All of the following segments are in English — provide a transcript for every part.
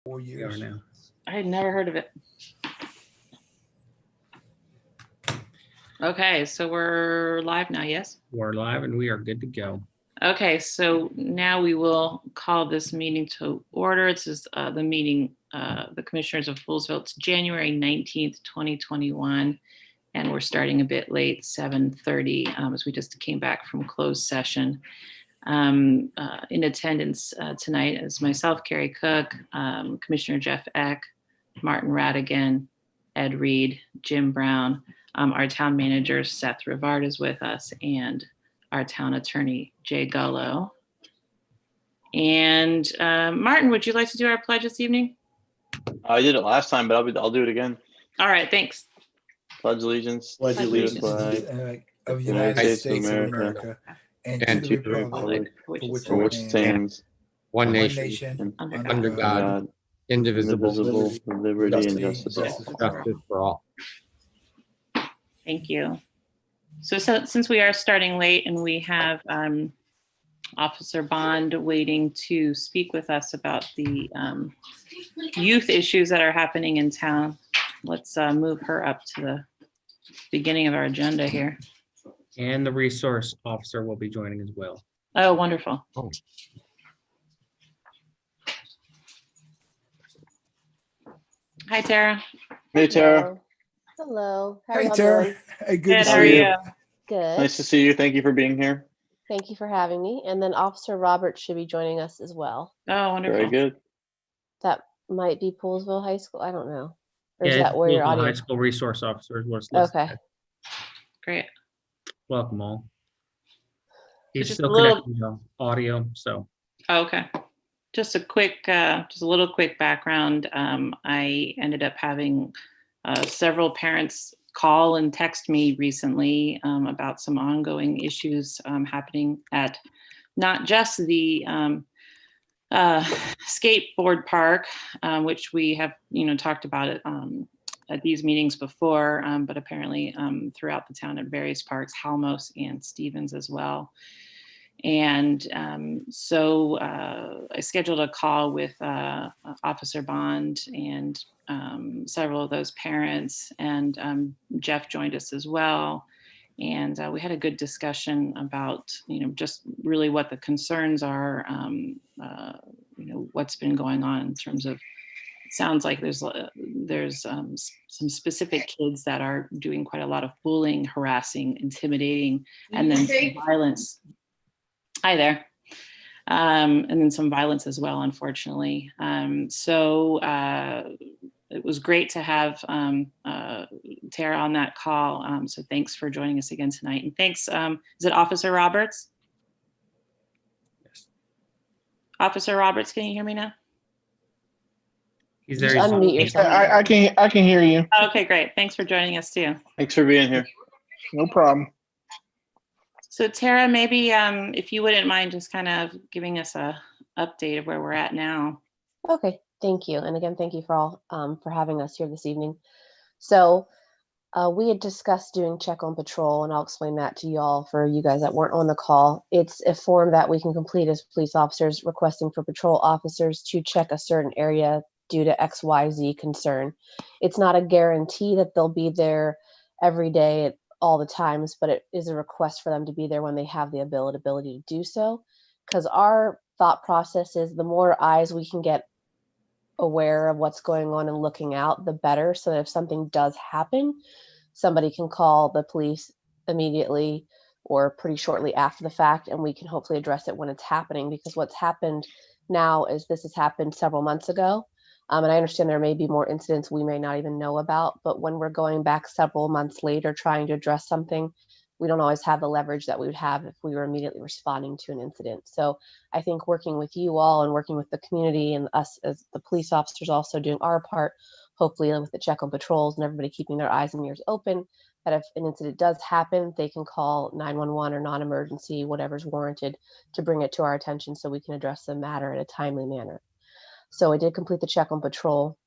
4 We are years. now. I had never heard of it. Okay, so we're live now, yes? We're live and we are good to go. Okay, so now we will call this meeting to order. It's just, the meeting, the Commissioners of Poolsville. It's January 19th, 2021, and we're starting a bit late, 7:30, as we just came back from closed session. In attendance tonight is myself, Carrie Cook, Commissioner Jeff Eck, Martin Radigan, Ed Reed, Jim Brown. Our town manager, Seth Rivard, is with us, and our town attorney, Jay Gullo. And Martin, would you like to do our pledge this evening? I did it last time, but I'll do it again. All right, thanks. Pledge allegiance Pledge to the allegiance flag Of the United States of America and to the republic For which for it which for which it it stands, stands One one nation, nation, under under God, God, indivisible, indivisible, with liberty and justice for all. justice for all. Thank you. So since we are starting late and we have Officer Bond waiting to speak with us about the youth issues that are happening in town, let's move her up to the beginning of our agenda here. And the resource officer will be joining as well. Oh, wonderful. Hi, Tara. Hey Tara, Hello. How are Hey y'all Tara, doing? hey, good Good, to how are see you? you. Good. nice to see you. Thank you for being here. Thank you for having me. And then Officer Robert should be joining us as well. Oh, wonderful. Very good. That might be Poolsville High School. I don't know. Or Yeah, is that where your Louisville High audience? School resource officer is what it's listed Okay. as. Great. Welcome all. He's just still a little- connecting to audio, so Oh, okay. Just a little quick background. I ended up having several parents call and text me recently about some ongoing issues happening at not just the skateboard park, which we have, talked about it at these meetings before, but apparently throughout the town at various parks, Halmos and Stevens as well. And so I scheduled a call with Officer Bond and several of those parents, and Jeff joined us as well. And we had a good discussion about, just really what the concerns are, what's been going on in terms of, it sounds like there's some specific kids that are doing quite a lot of bullying, harassing, intimidating, and then some violence. Hi there. And then some violence as well, unfortunately. So it was great to have Tara on that call. So thanks for joining us again tonight. And thanks, is it Officer Roberts? yes. Officer Roberts, can you hear me now? He's Just there. unmute yourself. I can hear you. Okay, great. Thanks for joining us too. Thanks for being here. No problem. So Tara, maybe if you wouldn't mind just kind of giving us a update of where we're at now. Okay. Thank you. And again, thank you for all for having us here this evening. So we had discussed doing check on patrol, and I'll explain that to y'all for you guys that weren't on the call. It's a form that we can complete as police officers requesting for patrol officers to check a certain area due to XYZ concern. It's not a guarantee that they'll be there every day at all the times, but it is a request for them to be there when they have the ability to do so. Because our thought process is the more eyes we can get aware of what's going on and looking out, the better. So that if something does happen, somebody can call the police immediately or pretty shortly after the fact, and we can hopefully address it when it's happening. Because what's happened now is this has happened several months ago. And I understand there may be more incidents we may not even know about, but when we're going back several months later trying to address something, we don't always have the leverage that we would have if we were immediately responding to an incident. So I think working with you all and working with the community and us as the police officers also doing our part, hopefully with the check on patrols and everybody keeping their eyes and ears open, that if an incident does happen, they can call 911 or non-emergency, whatever's warranted, to bring it to our attention so we can address the matter in a timely manner. So I did complete the check on patrol,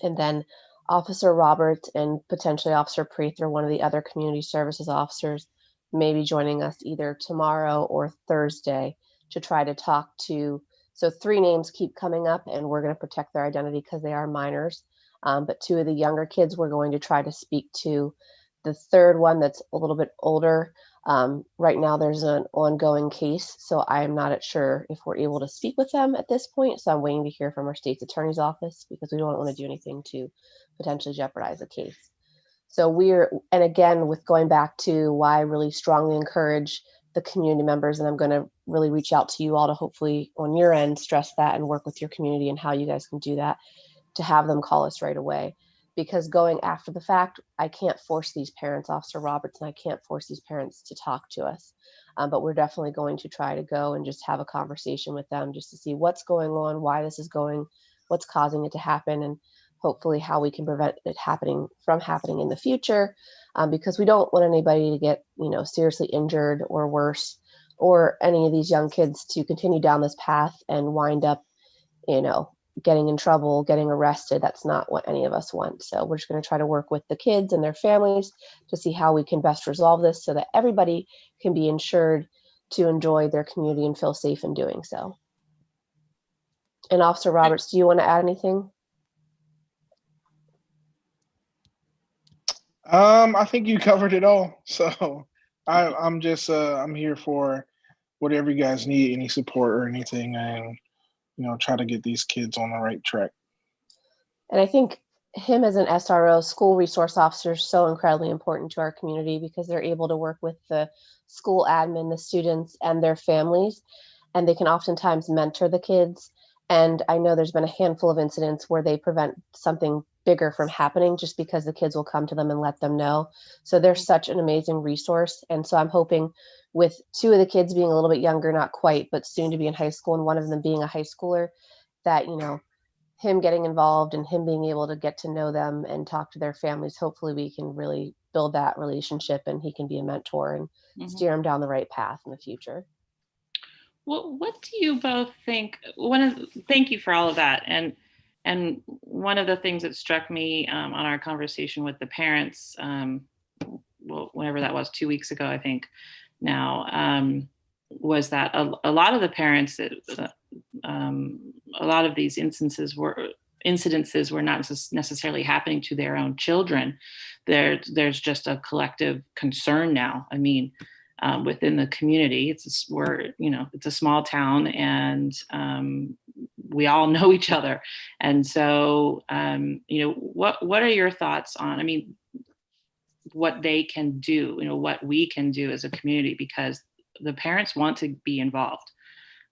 and then Officer Roberts and potentially Officer Preeth or one of the other community services officers may be joining us either tomorrow or Thursday to try to talk to So 3 names keep coming up, and we're going to protect their identity because they are minors. But 2 of the younger kids we're going to try to speak to. The third one that's a little bit older, right now there's an ongoing case, so I am not sure if we're able to speak with them at this point. So I'm waiting to hear from our state's attorney's office because we don't want to do anything to potentially jeopardize the case. So and again, with going back to why I really strongly encourage the community members, and I'm going to really reach out to you all to hopefully on your end stress that and work with your community and how you guys can do that, to have them call us right away. Because going after the fact, I can't force these parents, Officer Roberts, and I can't force these parents to talk to us. But we're definitely going to try to go and just have a conversation with them just to see what's going on, why this is going, what's causing it to happen, and hopefully how we can prevent it from happening in the future. Because we don't want anybody to get, seriously injured or worse, or any of these young kids to continue down this path and wind up, getting in trouble, getting arrested. That's not what any of us want. So we're just going to try to work with the kids and their families to see how we can best resolve this so that everybody can be insured to enjoy their community and feel safe in doing so. And Officer Roberts, do you want to add anything? I think you covered it all. So I'm just I'm here for whatever you guys need, any support or anything, and try to get these kids on the right track. And I think him as an SRO, school resource officer, is so incredibly important to our community because they're able to work with the school admin, the students, and their families, and they can oftentimes mentor the kids. And I know there's been a handful of incidents where they prevent something bigger from happening just because the kids will come to them and let them know. So they're such an amazing resource. And so I'm hoping with 2 of the kids being a little bit younger, not quite, but soon to be in high school, and one of them being a high schooler, that, him getting involved and him being able to get to know them and talk to their families, hopefully we can really build that relationship and he can be a mentor and steer him down the right path in the future. Well, what do you both think? Thank you for all of that. And one of the things that struck me on our conversation with the parents, whenever that was, 2 weeks ago, I think now, was that a lot of the parents that a lot of these incidences were not necessarily happening to their own children. There's just a collective concern now. I mean, within the community, it's a small town, and we all know each other. And so, what are your thoughts on? I mean, what they can do, what we can do as a community, because the parents want to be involved.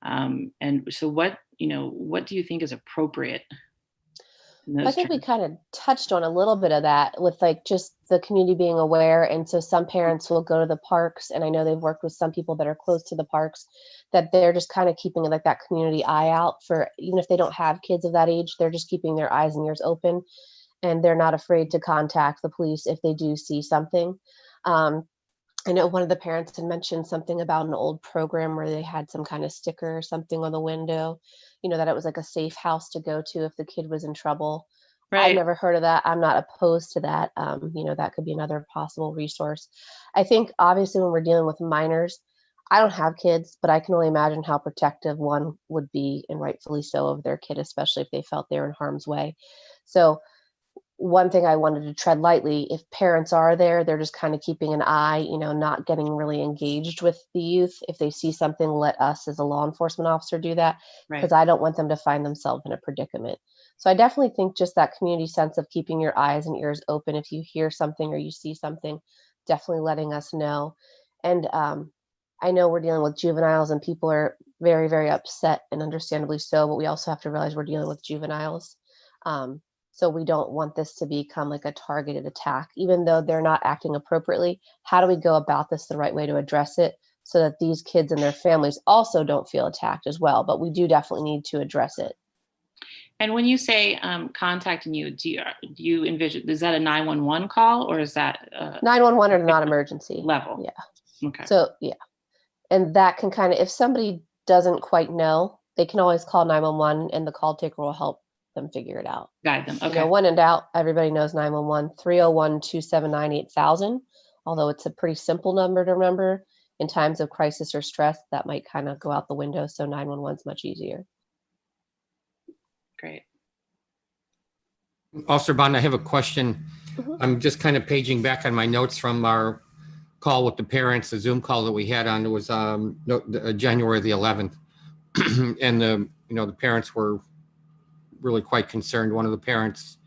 And so what do you think is appropriate? I think we kind of touched on a little bit of that with just the community being aware. And so some parents will go to the parks, and I know they've worked with some people that are close to the parks, that they're just kind of keeping that community eye out for, even if they don't have kids of that age, they're just keeping their eyes and ears open, and they're not afraid to contact the police if they do see something. I know one of the parents had mentioned something about an old program where they had some kind of sticker or something on the window, that it was like a safe house to go to if the kid was in trouble. Right. I've never heard of that. I'm not opposed to that. That could be another possible resource. I think obviously when we're dealing with minors, I don't have kids, but I can only imagine how protective one would be, and rightfully so, of their kid, especially if they felt they were in harm's way. So one thing I wanted to tread lightly, if parents are there, they're just kind of keeping an eye, not getting really engaged with the youth. If they see something, let us as a law enforcement officer do that, because I don't want them to find themselves in a predicament. So I definitely think just that community sense of keeping your eyes and ears open. If you hear something or you see something, definitely letting us know. And I know we're dealing with juveniles and people are very, very upset, and understandably so, but we also have to realize we're dealing with juveniles. So we don't want this to become like a targeted attack, even though they're not acting appropriately. How do we go about this the right way to address it so that these kids and their families also don't feel attacked as well? But we do definitely need to address it. And when you say contacting you, do you envision, is that a 911 call, or is that 911 or non-emergency level? Yeah. Okay. So yeah, and that can kind of, if somebody doesn't quite know, they can always call 911, and the call taker will help them figure it out. Guide them. Okay. When in doubt, everybody knows 911, 301-279-8000. Although it's a pretty simple number to remember, in times of crisis or stress, that might kind of go out the window. So 911 is much easier. Great. Officer Bond, I have a question. Mhm. I'm just kind of paging back on my notes from our call with the parents, the Zoom call that we had on, it was January the 11th. And the parents were really quite concerned. One of the parents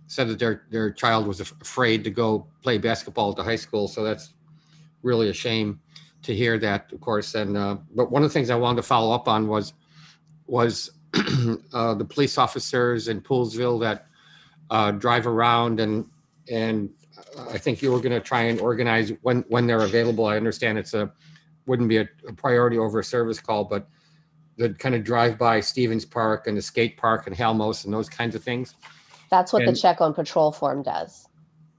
said that their child was afraid to go play basketball at the high school. So that's really a shame to hear that, of course. And but one of the things I wanted to follow up on was the police officers in Poolsville that drive around, and I think you were going to try and organize when they're available. I understand wouldn't be a priority over a service call, but the kind of drive by Stevens Park and the skate park and Halmos and those kinds of things. That's what the And- check on patrol form does.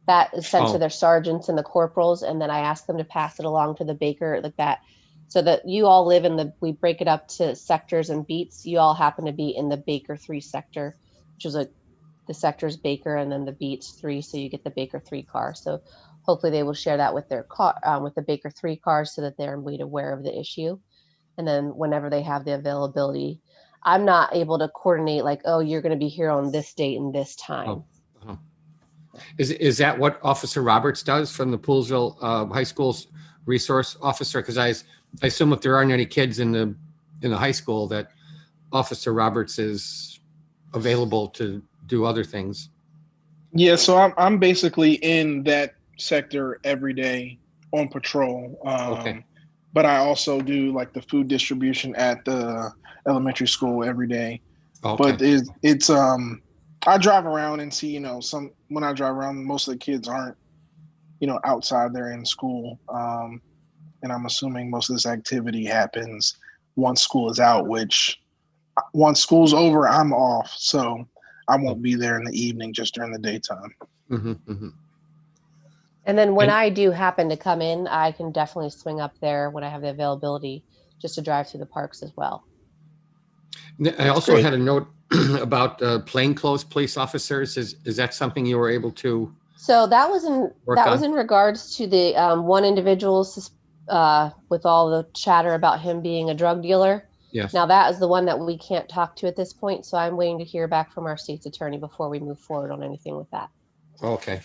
That is sent Oh. to their sergeants and the corporals, and then I ask them to pass it along to the baker, like that. So that you all live we break it up to sectors and beats. You all happen to be in the Baker 3 sector, which is the sector's Baker and then the beats 3. So you get the Baker 3 car. So hopefully they will share that with their car, with the Baker 3 cars, so that they're made aware of the issue. And then whenever they have the availability, I'm not able to coordinate like, oh, you're going to be here on this date and this time. Oh. Is that what Officer Roberts does from the Poolsville High School's resource officer? Because I assume if there aren't any kids in the high school, that Officer Roberts is available to do other things. Yeah, so I'm basically in that sector every day on patrol. Okay. But I also do like the food distribution at the elementary school every day. Okay. But it's I drive around and see, when I drive around, most of the kids aren't, outside, they're in school. And I'm assuming most of this activity happens once school is out, which once school's over, I'm off. So I won't be there in the evening, just during the daytime. Mhm, mhm. And then when And- I do happen to come in, I can definitely swing up there when I have the availability just to drive through the parks as well. I also great. had a note about plainclothes police officers. Is that something you were able to? So that was in Work on. in regards to the one individual with all the chatter about him being a drug dealer. Yes. Now that is the one that we can't talk to at this point. So I'm waiting to hear back from our state's attorney before we move forward on anything with that. Okay.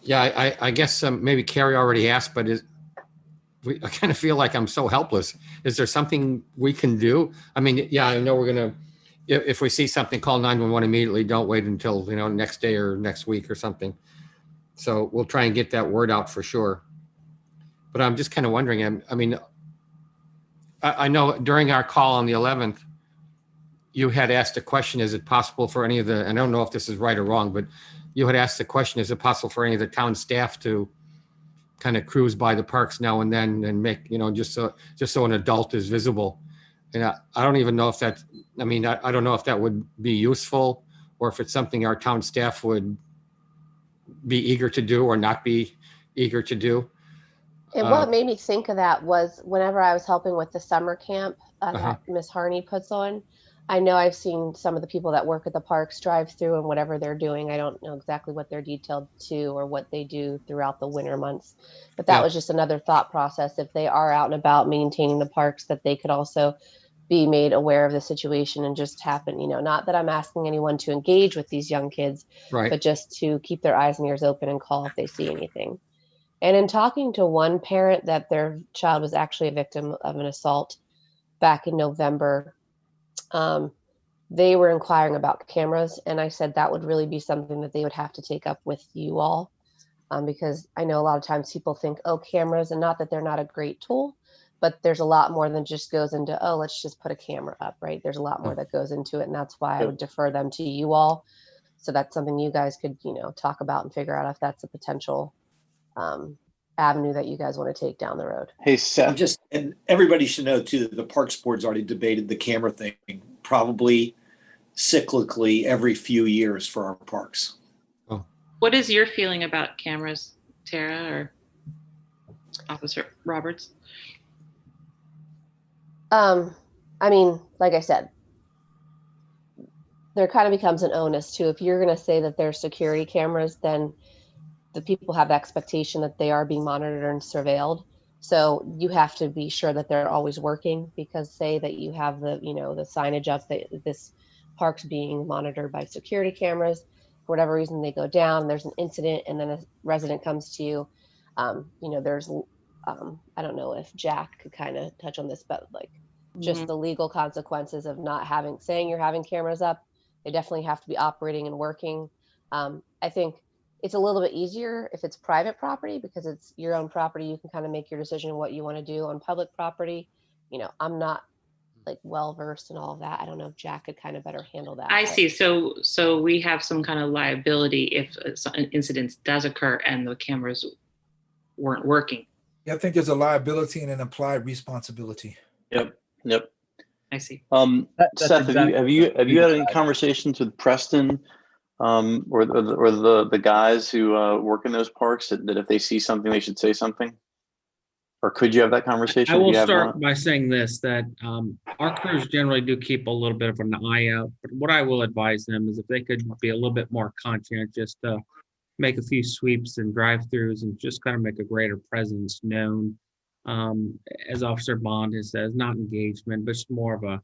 Yeah, I guess maybe Carrie already asked, but I kind of feel like I'm so helpless. Is there something we can do? I mean, yeah, I know we're going to, if we see something, call 911 immediately. Don't wait until, next day or next week or something. So we'll try and get that word out for sure. But I'm just kind of wondering, I know during our call on the 11th, you had asked a question, is it possible for any of I don't know if this is right or wrong, but you had asked the question, is it possible for any of the town staff to kind of cruise by the parks now and then and make, just so an adult is visible? And I don't even know if I don't know if that would be useful, or if it's something our town staff would be eager to do or not be eager to do. And what made me think of that was whenever I was helping with the summer camp that Miss Harney puts on, I know I've seen some of the people that work at the parks drive through, and whatever they're doing, I don't know exactly what they're detailed to or what they do throughout the winter months. But that Yeah. was just another thought process. If they are out and about maintaining the parks, that they could also be made aware of the situation and just happen, not that I'm asking anyone to engage with these young kids, Right. but just to keep their eyes and ears open and call if they see anything. And in talking to one parent that their child was actually a victim of an assault back in November, they were inquiring about cameras. And I said that would really be something that they would have to take up with you all, because I know a lot of times people think, oh, cameras, and not that they're not a great tool, but there's a lot more than just goes into, oh, let's just put a camera up, right? There's a lot more that goes into it. And that's why I would defer them to you all. So that's something you guys could, talk about and figure out if that's a potential avenue that you guys want to take down the road. Hey, Seth. And everybody should know too, that the Parks Board's already debated the camera thing, probably cyclically every few years for our parks. What is your feeling about cameras, Tara or Officer Roberts? Like I said, there kind of becomes an onus too. If you're going to say that there's security cameras, then the people have the expectation that they are being monitored and surveilled. So you have to be sure that they're always working, because say that you have the, the signage up that this park's being monitored by security cameras. For whatever reason, they go down, there's an incident, and then a resident comes to you. There's, I don't know if Jack could kind of touch on this, but like just the legal consequences of not saying you're having cameras up. They definitely have to be operating and working. I think it's a little bit easier if it's private property, because it's your own property. You can kind of make your decision on what you want to do. On public property, I'm not like well versed in all of that. I don't know if Jack could kind of better handle that. I see. So we have some kind of liability if an incident does occur and the cameras weren't working. Yeah, I think there's a liability and an implied responsibility. Yep. I see. Seth, have you had any conversations with Preston, or the guys who work in those parks that if they see something, they should say something? Or could you have that conversation? I will start by saying this, that our crews generally do keep a little bit of an eye out, but what I will advise them is if they could be a little bit more conscientious to make a few sweeps and drive-throughs and just kind of make a greater presence known. As Officer Bond has said, not engagement, but just more of a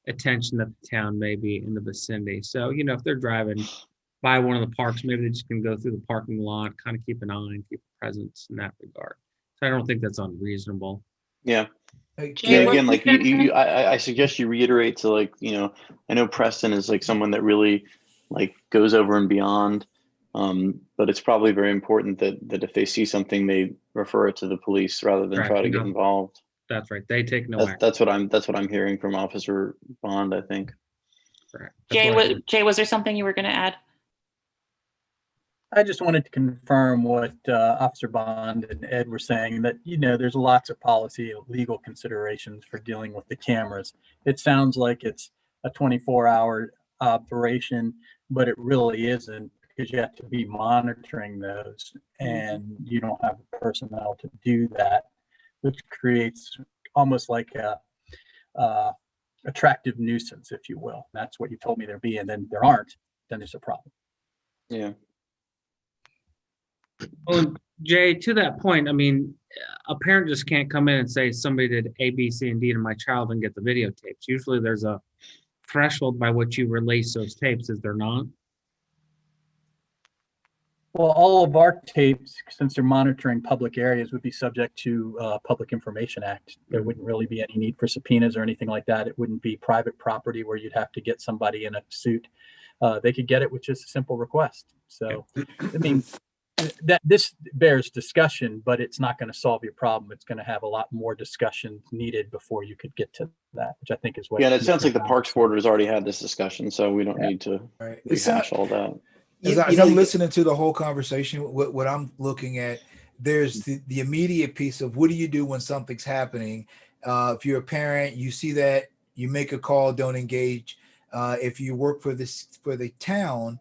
attention that the town may be in the vicinity. So, if they're driving by one of the parks, maybe they just can go through the parking lot, kind of keep an eye and keep a presence in that regard. So I don't think that's unreasonable. Yeah. Hey, Jay, Yeah, again, what- like I suggest you reiterate to I know Preston is like someone that really like goes over and beyond. But it's probably very important that if they see something, they refer it to the police rather than Correct. try to get No. involved. That's right. They take no action. That's what I'm hearing from Officer Bond, I think. Correct. That's what I do. Jay, was there something you were going to add? I just wanted to confirm what Officer Bond and Ed were saying, that, there's lots of policy and legal considerations for dealing with the cameras. It sounds like it's a 24-hour operation, but it really isn't, because you have to be monitoring those, and you don't have the personnel to do that, which creates almost like a attractive nuisance, if you will. That's what you told me there'd be, and then there aren't, then there's a problem. Yeah. Well, Jay, to that point, I mean, a parent just can't come in and say somebody did A, B, C, and D to my child and get the videotapes. Usually there's a threshold by which you release those tapes, is there not? Well, all of our tapes, since they're monitoring public areas, would be subject to Public Information Act. There wouldn't really be any need for subpoenas or anything like that. It wouldn't be private property where you'd have to get somebody in a suit. They could get it with just a simple request. So, I mean, that this bears discussion, but it's not going to solve your problem. It's going to have a lot more discussion needed before you could get to that, which I think is what. Yeah, and it sounds like the Parks Board has already had this discussion, so we don't need to Right. rehash all that. As I'm listening to the whole conversation, what I'm looking at, there's the immediate piece of what do you do when something's happening? If you're a parent, you see that, you make a call, don't engage. If you work for the town,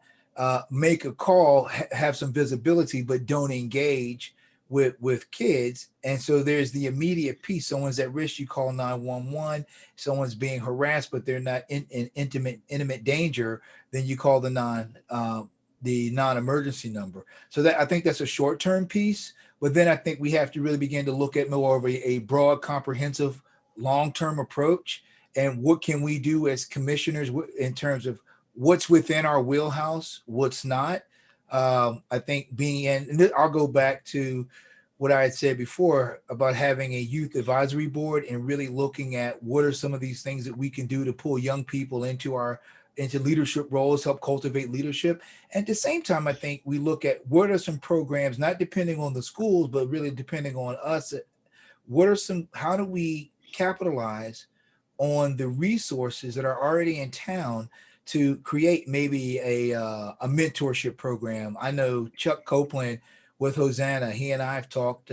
make a call, have some visibility, but don't engage with kids. And so there's the immediate piece. Someone's at risk, you call 911. Someone's being harassed, but they're not in intimate danger, then you call the non-emergency number. So that, I think that's a short-term piece, but then I think we have to really begin to look at more of a broad, comprehensive, long-term approach. And what can we do as commissioners in terms of what's within our wheelhouse, what's not. I think and I'll go back to what I had said before about having a youth advisory board and really looking at what are some of these things that we can do to pull young people into leadership roles, help cultivate leadership. And at the same time, I think we look at what are some programs, not depending on the schools, but really depending on us. How do we capitalize on the resources that are already in town to create maybe a mentorship program? I know Chuck Copeland with Hosanna, he and I have talked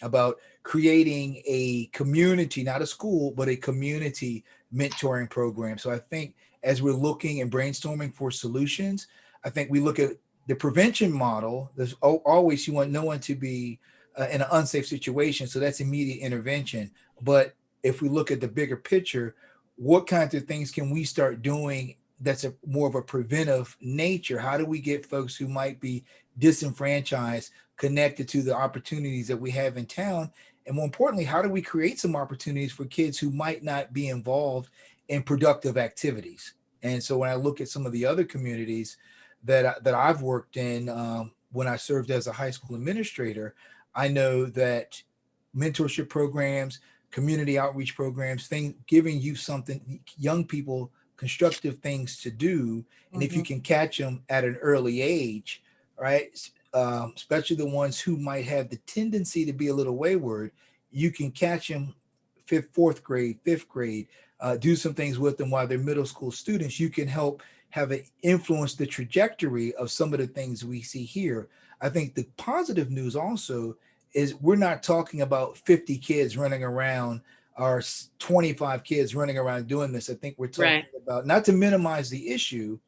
about creating a community, not a school, but a community mentoring program. So I think as we're looking and brainstorming for solutions, I think we look at the prevention model. There's always, you want no one to be in an unsafe situation. So that's immediate intervention. But if we look at the bigger picture, what kinds of things can we start doing that's more of a preventive nature? How do we get folks who might be disenfranchised connected to the opportunities that we have in town? And more importantly, how do we create some opportunities for kids who might not be involved in productive activities? And so when I look at some of the other communities that I've worked in, when I served as a high school administrator, I know that mentorship programs, community outreach programs, giving you something, young people, constructive things to do. And if you can catch them at an early age, right, especially the ones who might have the tendency to be a little wayward, you can catch them fourth grade, fifth grade, do some things with them while they're middle school students. You can help have it influence the trajectory of some of the things we see here. I think the positive news also is we're not talking about 50 kids running around or 25 kids running around doing this. I think we're talking about, not to minimize the issue,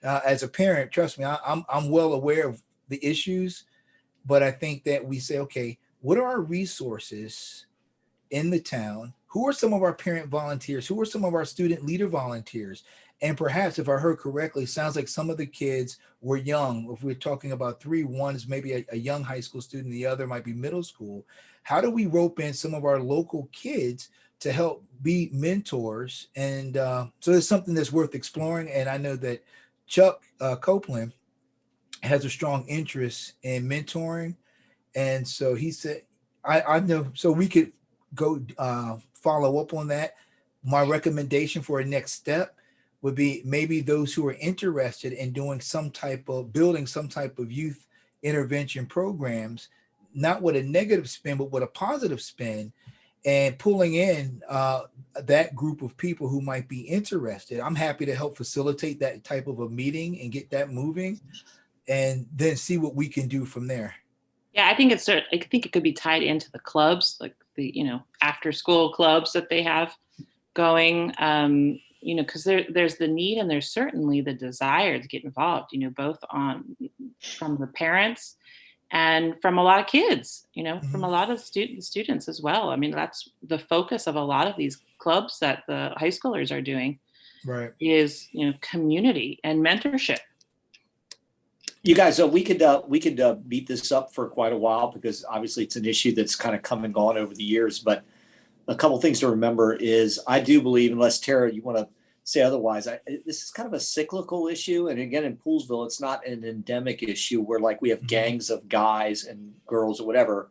as a parent, trust me, I'm well aware of the issues, but I think that we say, okay, what are our resources in the town? Who are some of our parent volunteers? Who are some of our student leader volunteers? And perhaps, if I heard correctly, sounds like some of the kids were young. If we're talking about three, one is maybe a young high school student, the other might be middle school. How do we rope in some of our local kids to help be mentors? And so it's something that's worth exploring. And I know that Chuck Copeland has a strong interest in mentoring. And so he said, I know, so we could go follow up on that. My recommendation for a next step would be maybe those who are interested in doing building some type of youth intervention programs, not with a negative spin, but with a positive spin, and pulling in that group of people who might be interested. I'm happy to help facilitate that type of a meeting and get that moving, and then see what we can do from there. Yeah, I think it could be tied into the clubs, like the, after school clubs that they have going, because there's the need and there's certainly the desire to get involved, both from the parents and from a lot of kids, from a lot of students as well. I mean, that's the focus of a lot of these clubs that the high schoolers are doing, right? Is, community and mentorship. You guys, we could beat this up for quite a while, because obviously it's an issue that's kind of come and gone over the years. But a couple things to remember is, I do believe, unless Tara, you want to say otherwise, this is kind of a cyclical issue. And again, in Poolesville, it's not an endemic issue where like we have gangs of guys and girls or whatever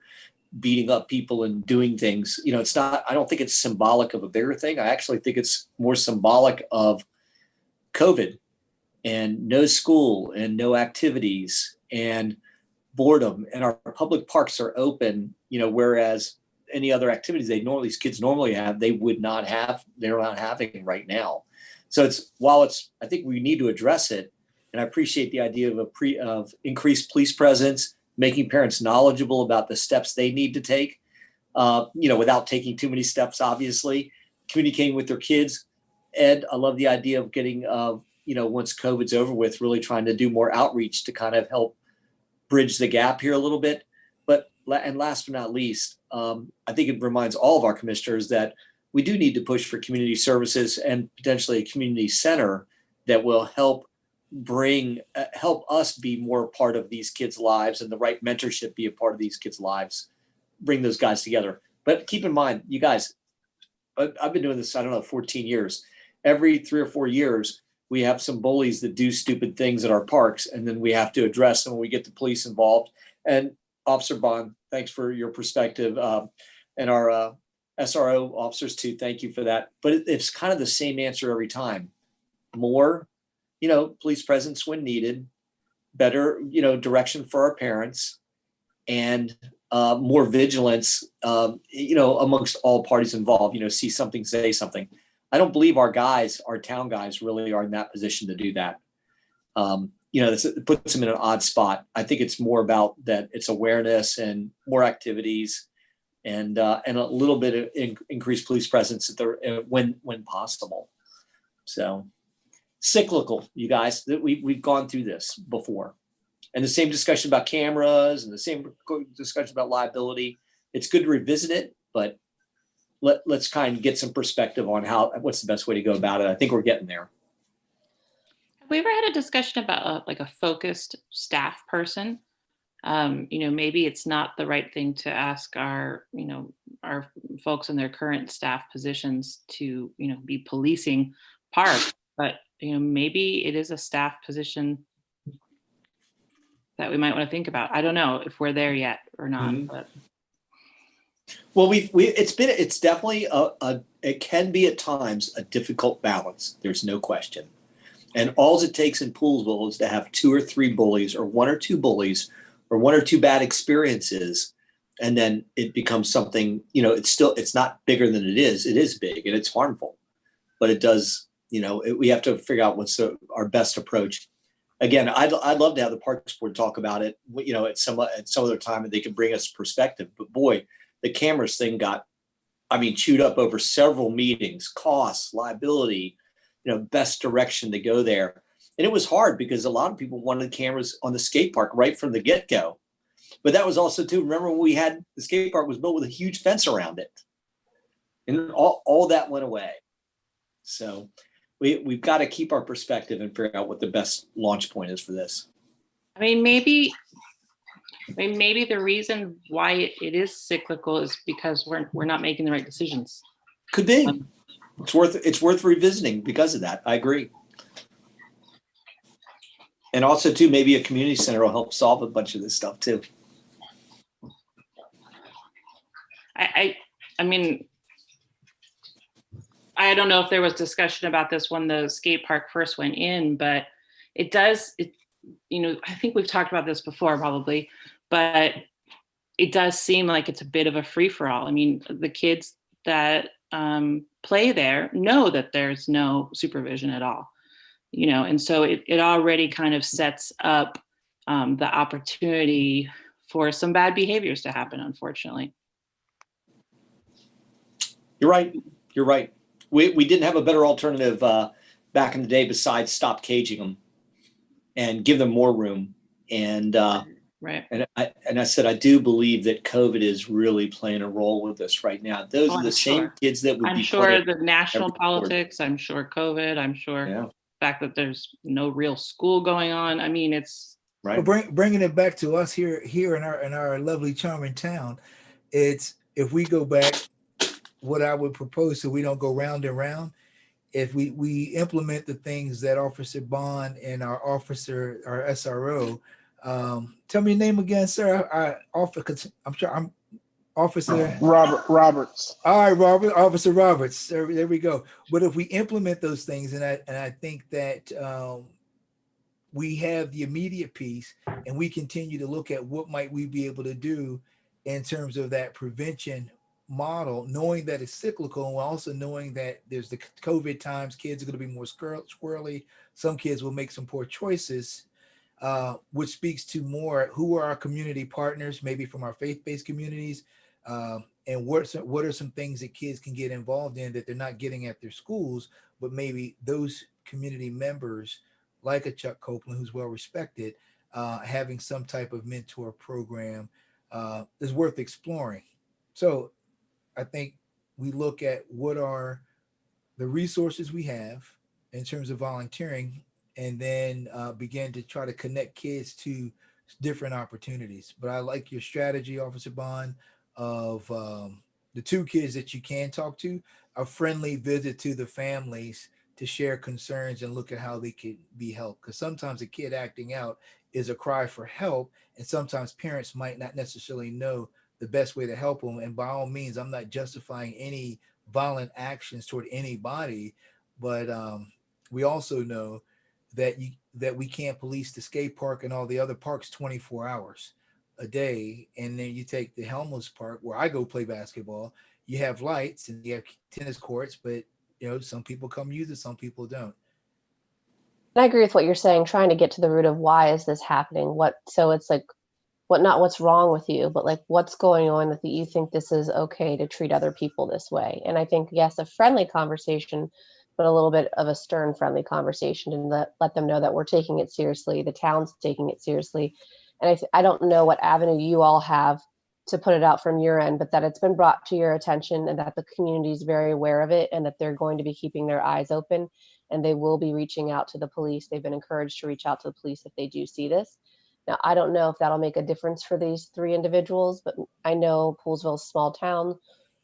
beating up people and doing things. It's not, I don't think it's symbolic of a bigger thing. I actually think it's more symbolic of COVID and no school and no activities and boredom, and our public parks are open, whereas any other activities these kids normally have, they're not having right now. So I think we need to address it. And I appreciate the idea of increased police presence, making parents knowledgeable about the steps they need to take, without taking too many steps, obviously, communicating with their kids. Ed, I love the idea of getting, once COVID's over with, really trying to do more outreach to kind of help bridge the gap here a little bit. And last but not least, I think it reminds all of our commissioners that we do need to push for community services and potentially a community center that will help us be more a part of these kids' lives, and the right mentorship be a part of these kids' lives, bring those guys together. But keep in mind, you guys, I've been doing this, 14 years. Every 3 or 4 years, we have some bullies that do stupid things at our parks, and then we have to address them when we get the police involved. And Officer Bond, thanks for your perspective, and our SRO officers too. Thank you for that. But it's kind of the same answer every time. More, police presence when needed, better, direction for our parents, and more vigilance, amongst all parties involved. See something, say something. I don't believe our town guys really are in that position to do that. It puts them in an odd spot. I think it's more about that. It's awareness and more activities, and a little bit of increased police presence when possible. So cyclical, you guys. That we've gone through this before, and the same discussion about cameras and the same discussion about liability. It's good to revisit it, but let's kind of get some perspective on what's the best way to go about it. I think we're getting there. Have we ever had a discussion about a focused staff person? maybe it's not the right thing to ask our folks in their current staff positions to, be policing parks, but, maybe it is a staff position that we might want to think about. I don't know if we're there yet or not, Mhm. but Well, it's definitely it can be at times a difficult balance. There's no question. And all it takes in Poolsville is to have 2 or 3 bullies, or 1 or 2 bullies, or 1 or 2 bad experiences, and then it becomes something. It's not bigger than it is. It is big and it's harmful, but it does. We have to figure out what's our best approach. Again, I'd love to have the Parks Board talk about it. At some other time, and they can bring us perspective. But boy, the cameras thing got, chewed up over several meetings, costs, liability, best direction to go there. And it was hard because a lot of people wanted cameras on the skate park right from the get-go. But that was also too, remember when the skate park was built with a huge fence around it. And all that went away. So we've got to keep our perspective and figure out what the best launch point is for this. maybe the reason why it is cyclical is because we're not making the right decisions. Could be. It's worth revisiting because of that. I agree. And also too, maybe a community center will help solve a bunch of this stuff too. I don't know if there was discussion about this when the skate park first went in, but I think we've talked about this before probably, but it does seem like it's a bit of a free-for-all. The kids that play there know that there's no supervision at all, and so it already kind of sets up the opportunity for some bad behaviors to happen, unfortunately. You're right. We didn't have a better alternative back in the day besides stop caging them and give them more room. And right. And I said I do believe that COVID is really playing a role with this right now. Those are the same kids that would I'm be. sure the national every politics. I'm sure COVID. I'm sure Yeah. the fact that there's no real school going on. It's Right. But bringing it back to us here in our lovely, charming town, it's if we go back, what I would propose so we don't go round and round, if we implement the things that Officer Bond and our SRO, tell me your name again, sir. I'm Officer Robert Roberts. All right, Officer Roberts. There we go. But if we implement those things, and I think that we have the immediate piece, and we continue to look at what might we be able to do in terms of that prevention model, knowing that it's cyclical, and also knowing that there's the COVID times, kids are going to be more squirrely. Some kids will make some poor choices, which speaks to more who are our community partners, maybe from our faith-based communities, and what are some things that kids can get involved in that they're not getting at their schools, but maybe those community members like a Chuck Copeland, who's well respected, having some type of mentor program is worth exploring. So I think we look at what are the resources we have in terms of volunteering, and then begin to try to connect kids to different opportunities. But I like your strategy, Officer Bond, of the 2 kids that you can talk to, a friendly visit to the families to share concerns and look at how they could be helped. Because sometimes a kid acting out is a cry for help, and sometimes parents might not necessarily know the best way to help them. And by all means, I'm not justifying any violent actions toward anybody, but we also know that we can't police the skate park and all the other parks 24 hours a day. And then you take the Helmholtz Park, where I go play basketball, you have lights and you have tennis courts, but some people come use it, some people don't. And I agree with what you're saying, trying to get to the root of why is this happening? So it's like, not what's wrong with you, but like what's going on that you think this is okay to treat other people this way. And I think, yes, a friendly conversation, but a little bit of a stern friendly conversation, and let them know that we're taking it seriously. The town's taking it seriously. And I don't know what avenue you all have to put it out from your end, but that it's been brought to your attention and that the community is very aware of it, and that they're going to be keeping their eyes open, and they will be reaching out to the police. They've been encouraged to reach out to the police if they do see this. Now, I don't know if that'll make a difference for these 3 individuals, but I know Poolesville's a small town,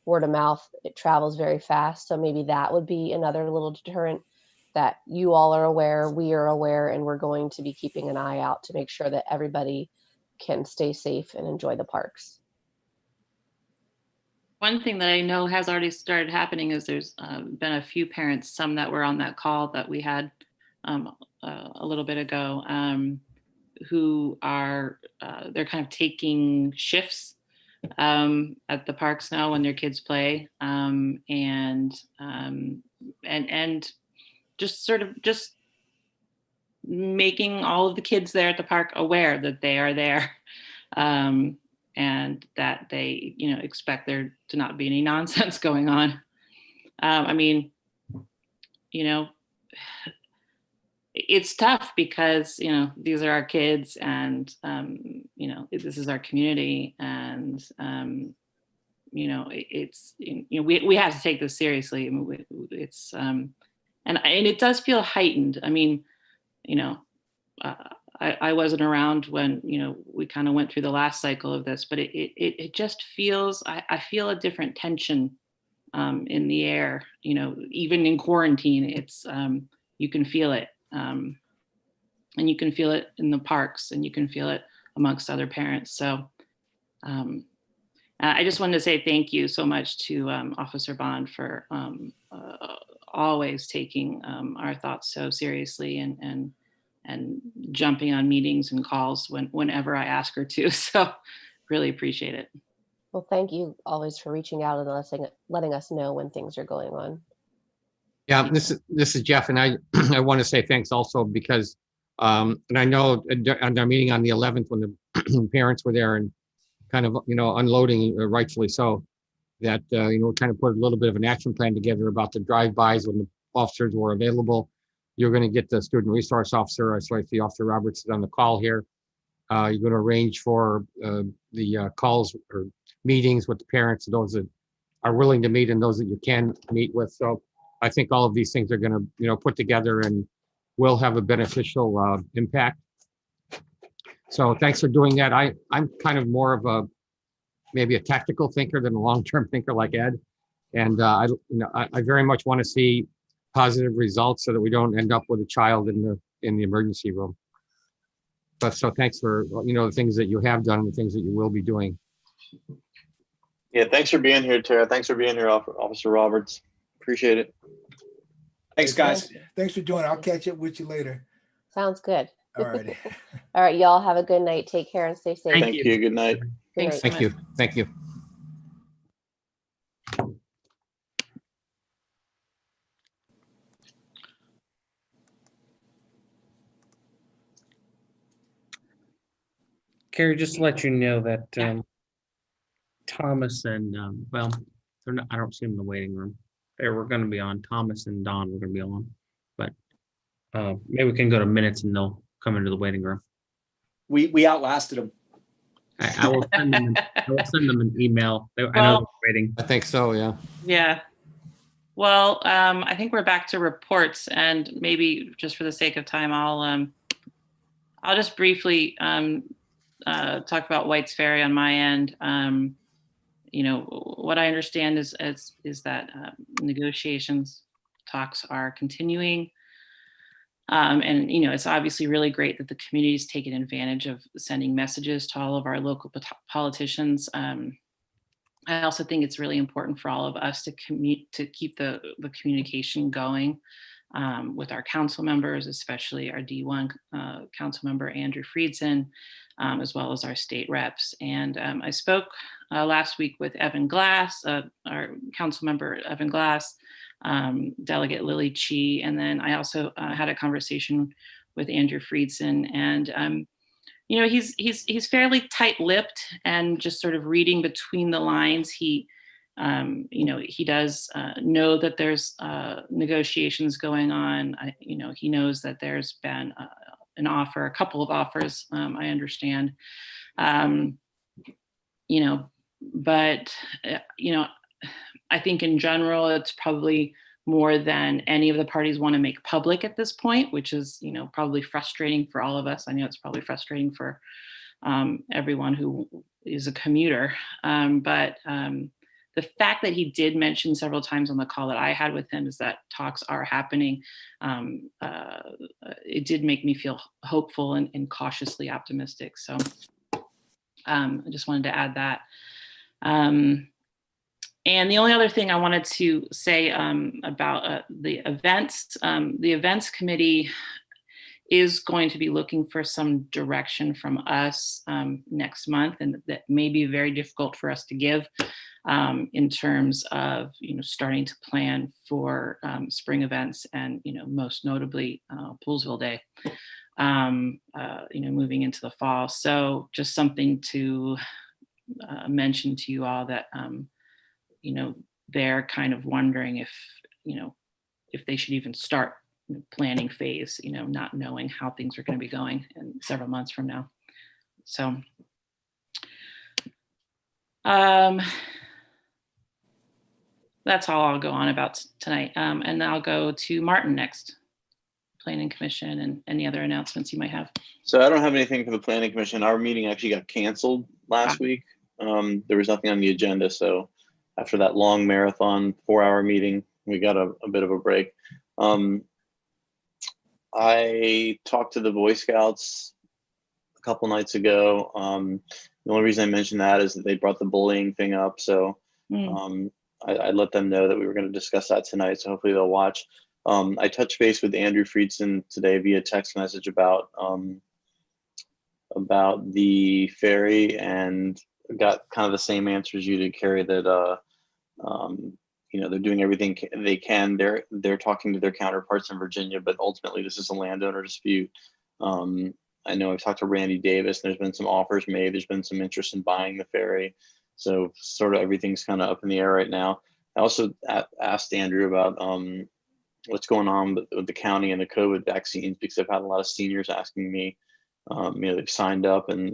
word of mouth, it travels very fast. So maybe that would be another little deterrent, that you all are aware, we are aware, and we're going to be keeping an eye out to make sure that everybody can stay safe and enjoy the parks. One thing that I know has already started happening is there's been a few parents, some that were on that call that we had a little bit ago, who are, they're kind of taking shifts at the parks now when their kids play, and just sort of just making all of the kids there at the park aware that they are there, and that they, you know, expect there to not be any nonsense going on. I mean, you know, it's tough because, you know, these are our kids, and you know, this is our community, and you know, it's, you know, we have to take this seriously. I mean, it's and it does feel heightened. I mean, you know, I wasn't around when, you know, we kind of went through the last cycle of this, but it just feels, I feel a different tension in the air, you know, even in quarantine. It's you can feel it, and you can feel it in the parks, and you can feel it amongst other parents. So I just wanted to say thank you so much to Officer Bond for always taking our thoughts so seriously, and jumping on meetings and calls whenever I ask her to. So really appreciate it. Well, thank you always for reaching out and letting us know when things are going on. Yeah, this is Jeff, and I I want to say thanks also because and I know on our meeting on the 11th when the parents were there and kind of, you know, unloading, rightfully so, that you know, kind of put a little bit of an action plan together about the drive-bys when the officers were available. You're going to get the student resource officer, so I see Officer Roberts is on the call here. You're going to arrange for the calls or meetings with the parents, those that are willing to meet and those that you can meet with. So I think all of these things are going to, you know, put together and will have a beneficial impact. So thanks for doing that. I'm kind of more of a, maybe a tactical thinker than a long-term thinker like Ed. And I very much want to see positive results so that we don't end up with a child in the emergency room. But so thanks for, you know, the things that you have done and the things that you will be doing. Yeah, thanks for being here, Tara. Thanks for being here, Officer Roberts. Appreciate it. Thanks, guys. Thanks for joining. I'll catch up with you later. Sounds good. All righty. All right, y'all have a good night. Take care and stay safe. Thank you. Good night. Good Thanks night. so Thank you. Thank you. Carrie, just to let you know that Yeah. Thomas and, well, they're not, I don't see them in the waiting room. They were going to be on. Thomas and Don were going to be on, but maybe we can go to minutes and they'll come into the waiting room. We outlasted them. I will send them. I will send them an email. I know Well- they're waiting. I think so, yeah. Yeah. Well, I think we're back to reports, and maybe just for the sake of time, I'll just briefly talk about White's Ferry on my end. You know, what I understand is that negotiations talks are continuing. And, you know, it's obviously really great that the community is taking advantage of sending messages to all of our local politicians. I also think it's really important for all of us to keep the communication going with our council members, especially our D1 council member, Andrew Friedson, as well as our state reps. And I spoke last week with Evan Glass, our council member, Evan Glass, Delegate Lily Chi, and then I also had a conversation with Andrew Friedson, and you know, he's fairly tight-lipped and just sort of reading between the lines. He, you know, he does know that there's negotiations going on. You know, he knows that there's been an offer, a couple of offers, I understand. You know, but you know, I think in general, it's probably more than any of the parties want to make public at this point, which is, probably frustrating for all of us. I know it's probably frustrating for everyone who is a commuter. But the fact that he did mention several times on the call that I had with him is that talks are happening. It did make me feel hopeful and cautiously optimistic. So I just wanted to add that. And the only other thing I wanted to say about the events committee is going to be looking for some direction from us next month, and that may be very difficult for us to give in terms of starting to plan for spring events and most notably Poolsville Day, moving into the fall. So just something to mention to you all that they're kind of wondering if they should even start planning phase, not knowing how things are going to be going in several months from now. So that's all I'll go on about tonight. And I'll go to Martin next. Planning Commission and any other announcements you might have. So I don't have anything for the Planning Commission. Our meeting actually got canceled last week. There was nothing on the agenda. So after that long marathon 4-hour meeting, we got a bit of a break. I talked to the Boy Scouts a couple nights ago. The only reason I mentioned that is that they brought the bullying thing up. So I let them know that we were going to discuss that tonight. So hopefully they'll watch. I touched base with Andrew Friedson today via text message about the ferry, and got kind of the same answer as you did, Carrie, that they're doing everything they can. They're talking to their counterparts in Virginia, but ultimately this is a landowner dispute. I know I've talked to Randy Davis, and there's been some offers made. There's been some interest in buying the ferry. So sort of everything's kind of up in the air right now. I also asked Andrew about what's going on with the county and the COVID vaccines, because I've had a lot of seniors asking me, they've signed up and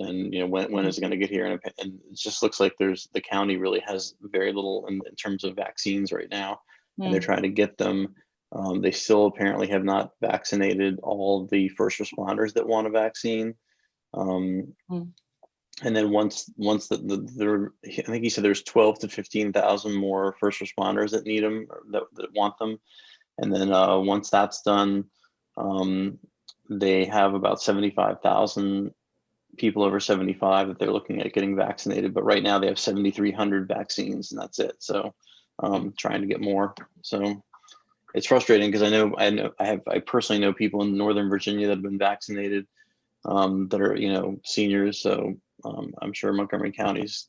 when is it going to get here? And it just looks like the county really has very little in terms of vaccines right now, and they're trying to get them. They still apparently have not vaccinated all of the first responders that want a vaccine. And then once I think he said there's 12 to 15,000 more first responders that need them, or that want them. And then once that's done, they have about 75,000 people over 75 that they're looking at getting vaccinated. But right now they have 7,300 vaccines, and that's it. So trying to get more. So it's frustrating because I personally know people in Northern Virginia that have been vaccinated that are seniors. So I'm sure Montgomery County's,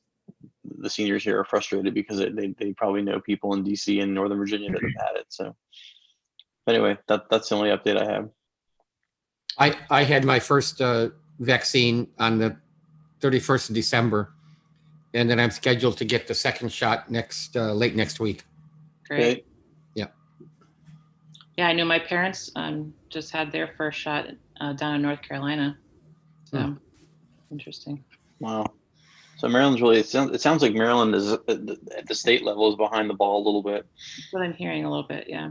the seniors here are frustrated because they probably know people in DC and Northern Virginia that have had it. So anyway, that's the only update I have. I had my first vaccine on the 31st of December, and then I'm scheduled to get the second shot late next week. Great. Okay. Yeah, I know my parents just had their first shot down in North Carolina. So interesting. Wow. So Maryland's really, it sounds like Maryland is at the state level is behind the ball a little bit. That's what I'm hearing a little bit, yeah.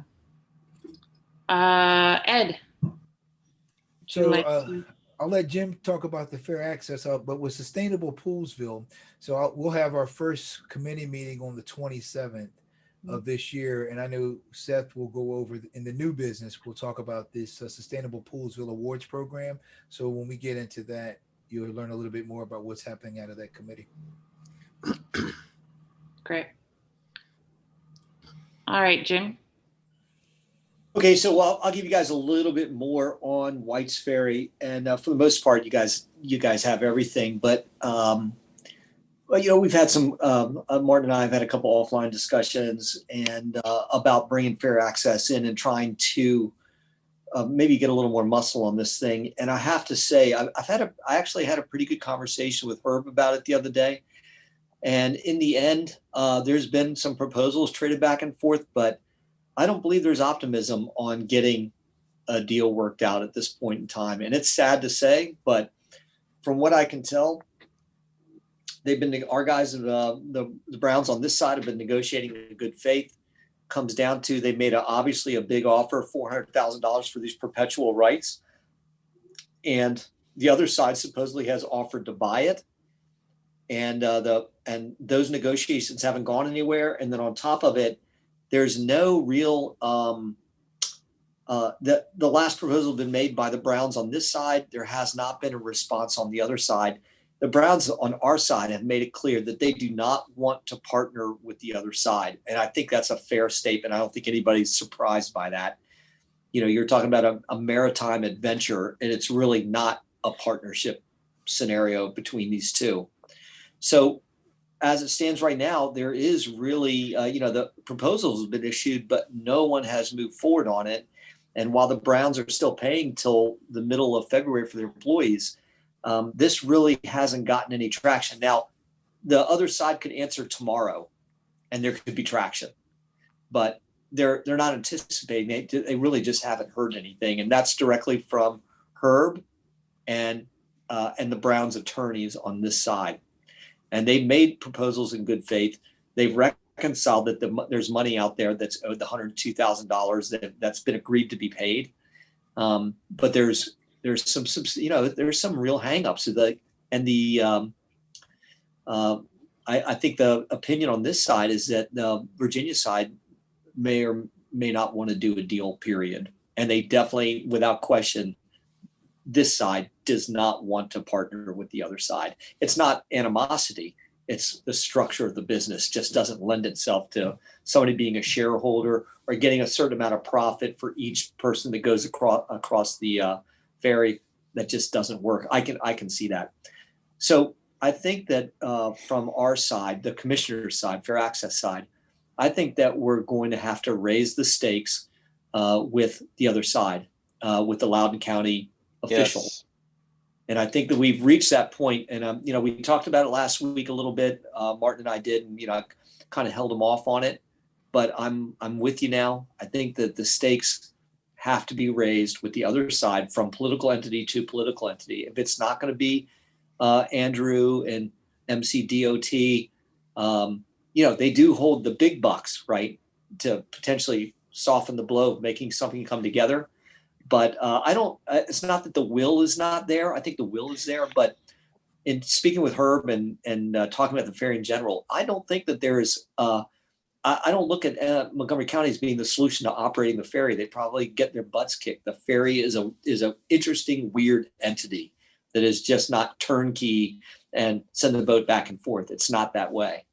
Ed. So I'll let Jim talk about the fair access, but with Sustainable Poolsville, so we'll have our first committee meeting on the 27th of this year. And I know Seth will go over in the new business. We'll talk about this Sustainable Poolsville Awards program. So when we get into that, you'll learn a little bit more about what's happening out of that committee. Great. All right, Jim. Okay, so I'll give you guys a little bit more on White's Ferry, and for the most part, you guys have everything. But we've had some. Martin and I have had a couple offline discussions and about bringing fair access in and trying to maybe get a little more muscle on this thing. And I have to say, I actually had a pretty good conversation with Herb about it the other day. And in the end, there's been some proposals traded back and forth, but I don't believe there's optimism on getting a deal worked out at this point in time. And it's sad to say, but from what I can tell, our guys, the Browns on this side have been negotiating in good faith. comes down to they made obviously a big offer, $400,000 for these perpetual rights. And the other side supposedly has offered to buy it. And those negotiations haven't gone anywhere. And then on top of it, there's no real, the last proposal been made by the Browns on this side. There has not been a response on the other side. The Browns on our side have made it clear that they do not want to partner with the other side. And I think that's a fair statement. I don't think anybody's surprised by that. You know, you're talking about a maritime adventure, and it's really not a partnership scenario between these two. So as it stands right now, there is really, the proposal has been issued, but no one has moved forward on it. And while the Browns are still paying till the middle of February for their employees, this really hasn't gotten any traction. Now, the other side could answer tomorrow, and there could be traction, but they're not anticipating. They really just haven't heard anything, and that's directly from Herb and the Browns attorneys on this side. And they've made proposals in good faith. They've reconciled that there's money out there that's owed the $102,000 that's been agreed to be paid. But there's some there's some real hangups. I think the opinion on this side is that the Virginia side may or may not want to do a deal, period. And they definitely, without question, this side does not want to partner with the other side. It's not animosity. It's the structure of the business just doesn't lend itself to somebody being a shareholder or getting a certain amount of profit for each person that goes across the ferry. That just doesn't work. I can see that. So I think that from our side, the commissioner's side, fair access side, I think that we're going to have to raise the stakes with the other side, with the Loudoun County officials. Yes. And I think that we've reached that point. And, we talked about it last week a little bit. Martin and I did, and, I kind of held them off on it. But I'm with you now. I think that the stakes have to be raised with the other side from political entity to political entity. If it's not going to be Andrew and MCDOT, they do hold the big bucks, right, to potentially soften the blow of making something come together. But it's not that the will is not there. I think the will is there. But in speaking with Herb and talking about the ferry in general, I don't think that there is, I don't look at Montgomery County as being the solution to operating the ferry. They probably get their butts kicked. The ferry is a interesting, weird entity that is just not turnkey and send the boat back and forth. It's not that way.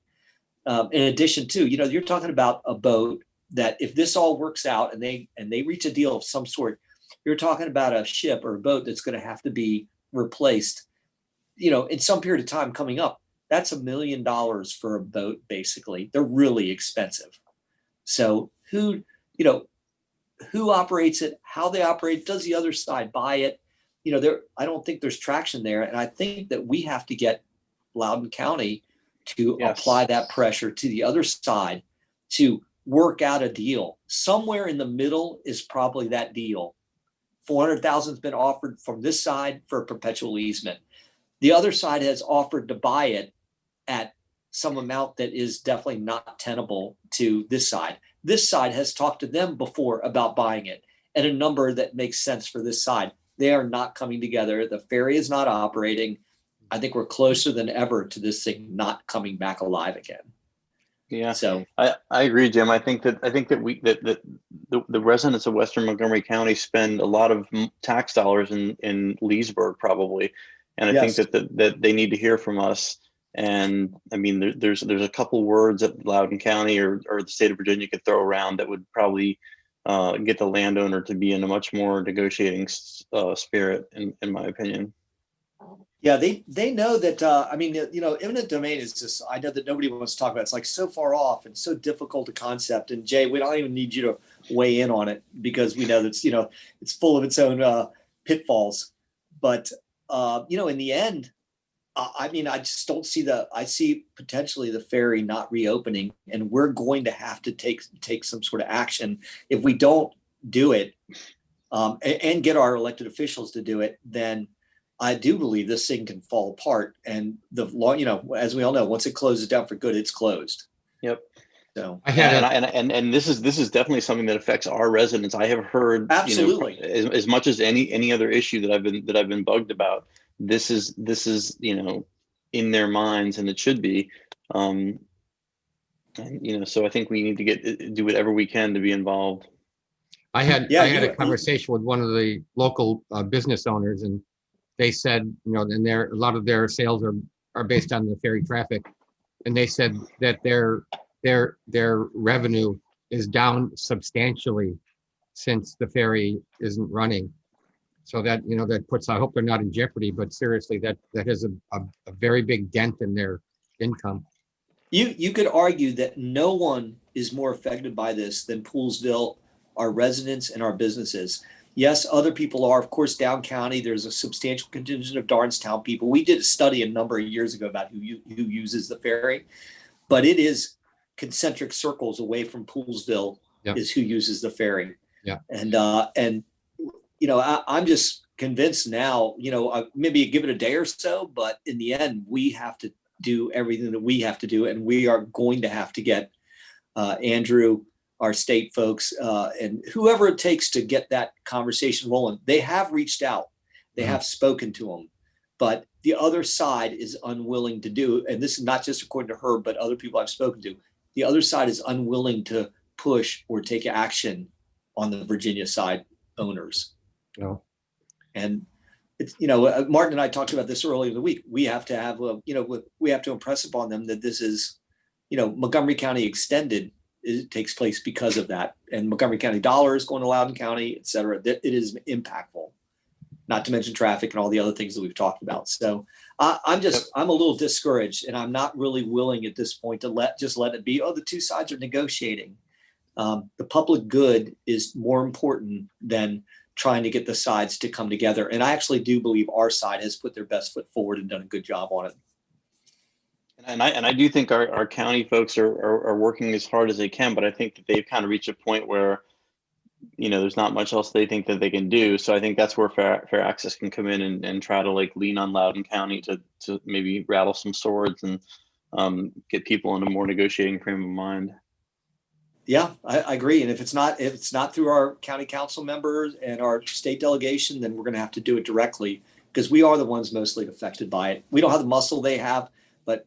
In addition to, you're talking about a boat that if this all works out and they reach a deal of some sort, you're talking about a ship or a boat that's going to have to be replaced, in some period of time coming up. That's $1 million for a boat, basically. They're really expensive. So who operates it, how they operate, does the other side buy it? I don't think there's traction there. And I think that we have to get Loudoun County to apply that pressure to the other side to work out a deal. Somewhere in the middle is probably that deal. $400,000 has been offered from this side for a perpetual easement. The other side has offered to buy it at some amount that is definitely not tenable to this side. This side has talked to them before about buying it at a number that makes sense for this side. They are not coming together. The ferry is not operating. I think we're closer than ever to this thing not coming back alive again. Yeah. So I agree, Jim. I think that the residents of Western Montgomery County spend a lot of tax dollars in Leesburg probably, and I think that they need to hear from us. And I mean, there's a couple words that Loudoun County or the state of Virginia could throw around that would probably get the landowner to be in a much more negotiating spirit, in my opinion. Yeah, they know that. Eminent domain is just. I know that nobody wants to talk about it. It's like so far off and so difficult a concept. And Jay, we don't even need you to weigh in on it because we know that's it's full of its own pitfalls. But in the end, I just don't see I see potentially the ferry not reopening, and we're going to have to take some sort of action. If we don't do it and get our elected officials to do it, then I do believe this thing can fall apart. And the law, as we all know, once it closes down for good, it's closed. Yep. So I had a, And this is definitely something that affects our residents. I have heard, Absolutely. as much as any other issue that I've been bugged about. This is in their minds, and it should be. And so I think we need to do whatever we can to be involved. I had Yeah, a conversation with one of the local business owners, and they said, and a lot of their sales are based on the ferry traffic, and they said that their revenue is down substantially since the ferry isn't running. So that that puts, I hope they're not in jeopardy, but seriously, that has a very big dent in their income. You could argue that no one is more affected by this than Poolsville, our residents, and our businesses. Yes, other people are. Of course, down county, there's a substantial contingent of Darnestown people. We did a study a number of years ago about who uses the ferry, but it is concentric circles away from Poolsville is who uses the ferry. Yeah. And I'm just convinced now, maybe give it a day or so, but in the end, we have to do everything that we have to do. And we are going to have to get Andrew, our state folks, and whoever it takes to get that conversation rolling. They have reached out. They have spoken to them. But the other side is unwilling to do, and this is not just according to her, but other people I've spoken to. The other side is unwilling to push or take action on the Virginia side owners. No. And it's, Martin and I talked about this earlier in the week. We have to have, we have to impress upon them that this is, Montgomery County extended, it takes place because of that. And Montgomery County dollars going to Loudoun County, et cetera, that it is impactful, not to mention traffic and all the other things that we've talked about. So I'm a little discouraged, and I'm not really willing at this point to let it be, the two sides are negotiating. The public good is more important than trying to get the sides to come together. And I actually do believe our side has put their best foot forward and done a good job on it. And I do think our county folks are working as hard as they can, but I think that they've kind of reached a point where, there's not much else they think that they can do. So I think that's where Fair Access can come in and try to lean on Loudoun County to maybe rattle some swords and get people in a more negotiating frame of mind. Yeah, I agree. And if it's not through our county council members and our state delegation, then we're going to have to do it directly, because we are the ones mostly affected by it. We don't have the muscle they have, but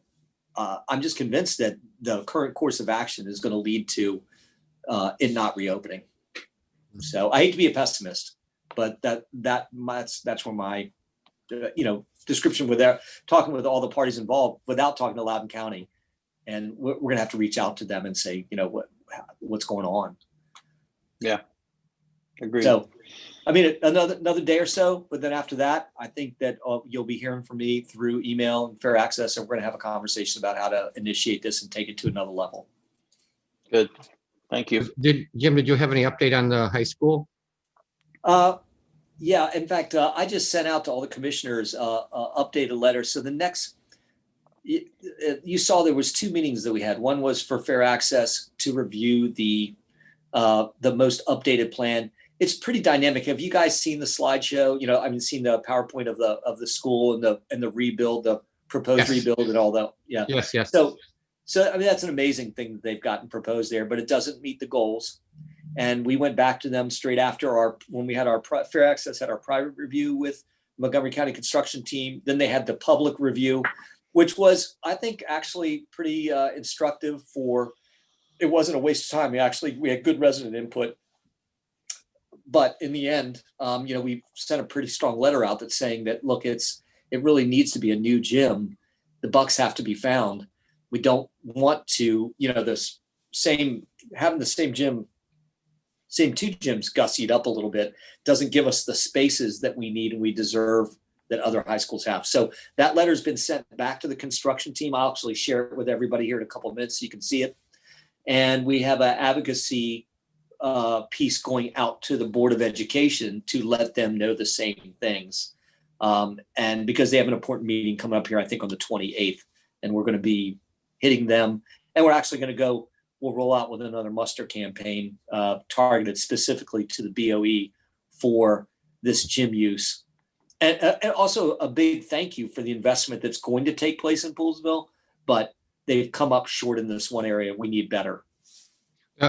I'm just convinced that the current course of action is going to lead to it not reopening. So I hate to be a pessimist, but that's where my description with talking with all the parties involved without talking to Loudoun County, and we're going to have to reach out to them and say, what's going on. Yeah, agreed. So, I mean, another day or so, but then after that, I think that you'll be hearing from me through email and Fair Access, and we're going to have a conversation about how to initiate this and take it to another level. Good. Thank you. Jim, did you have any update on the high school? Yeah, in fact, I just sent out to all the commissioners updated letter. So the next, you saw there was 2 meetings that we had. One was for Fair Access to review the most updated plan. It's pretty dynamic. Have you guys seen the slideshow? Seen the PowerPoint of the school and the rebuild, the proposed rebuild and all that. Yeah. Yes. So that's an amazing thing that they've gotten proposed there, but it doesn't meet the goals. And we went back to them straight after when we had our Fair Access had our private review with Montgomery County construction team. Then they had the public review, which was, I think, actually pretty instructive. It wasn't a waste of time. We had good resident input. But in the end, we sent a pretty strong letter out that's saying that, look, it really needs to be a new gym. The bucks have to be found. We don't want to, having the same gym, same 2 gyms gussied up a little bit doesn't give us the spaces that we need and we deserve that other high schools have. So that letter's been sent back to the construction team. I'll actually share it with everybody here in a couple of minutes so you can see it. And we have an advocacy piece going out to the Board of Education to let them know the same things. And because they have an important meeting coming up here, I think on the 28th, and we're going to be hitting them. And we're actually going to we'll roll out with another muster campaign targeted specifically to the BOE for this gym use. And also a big thank you for the investment that's going to take place in Poolsville, but they've come up short in this one area. We need better.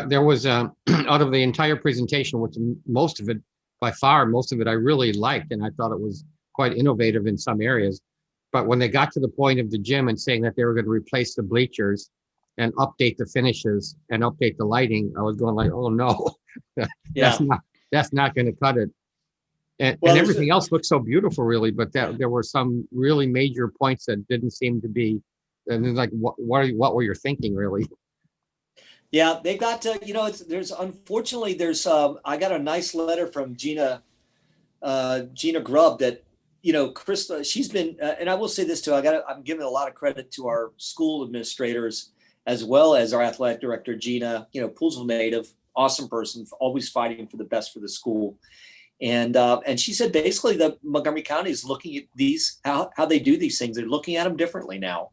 There was, out of the entire presentation, which most of it, by far, most of it I really liked, and I thought it was quite innovative in some areas. But when they got to the point of the gym and saying that they were going to replace the bleachers and update the finishes and update the lighting, I was going like, oh no, Yeah. that's not going to cut it. And, Well, and there's everything else looked so beautiful, really, but there were some really major points that didn't seem to be, and it's like, what were you thinking, really? Yeah, they've got to, there's unfortunately I got a nice letter from Gina Grubb that, Chris, she's been, and I will say this too, I'm giving a lot of credit to our school administrators as well as our athletic director, Gina, Poolsville native, awesome person, always fighting for the best for the school. And she said basically that Montgomery County is looking at these, how they do these things. They're looking at them differently now.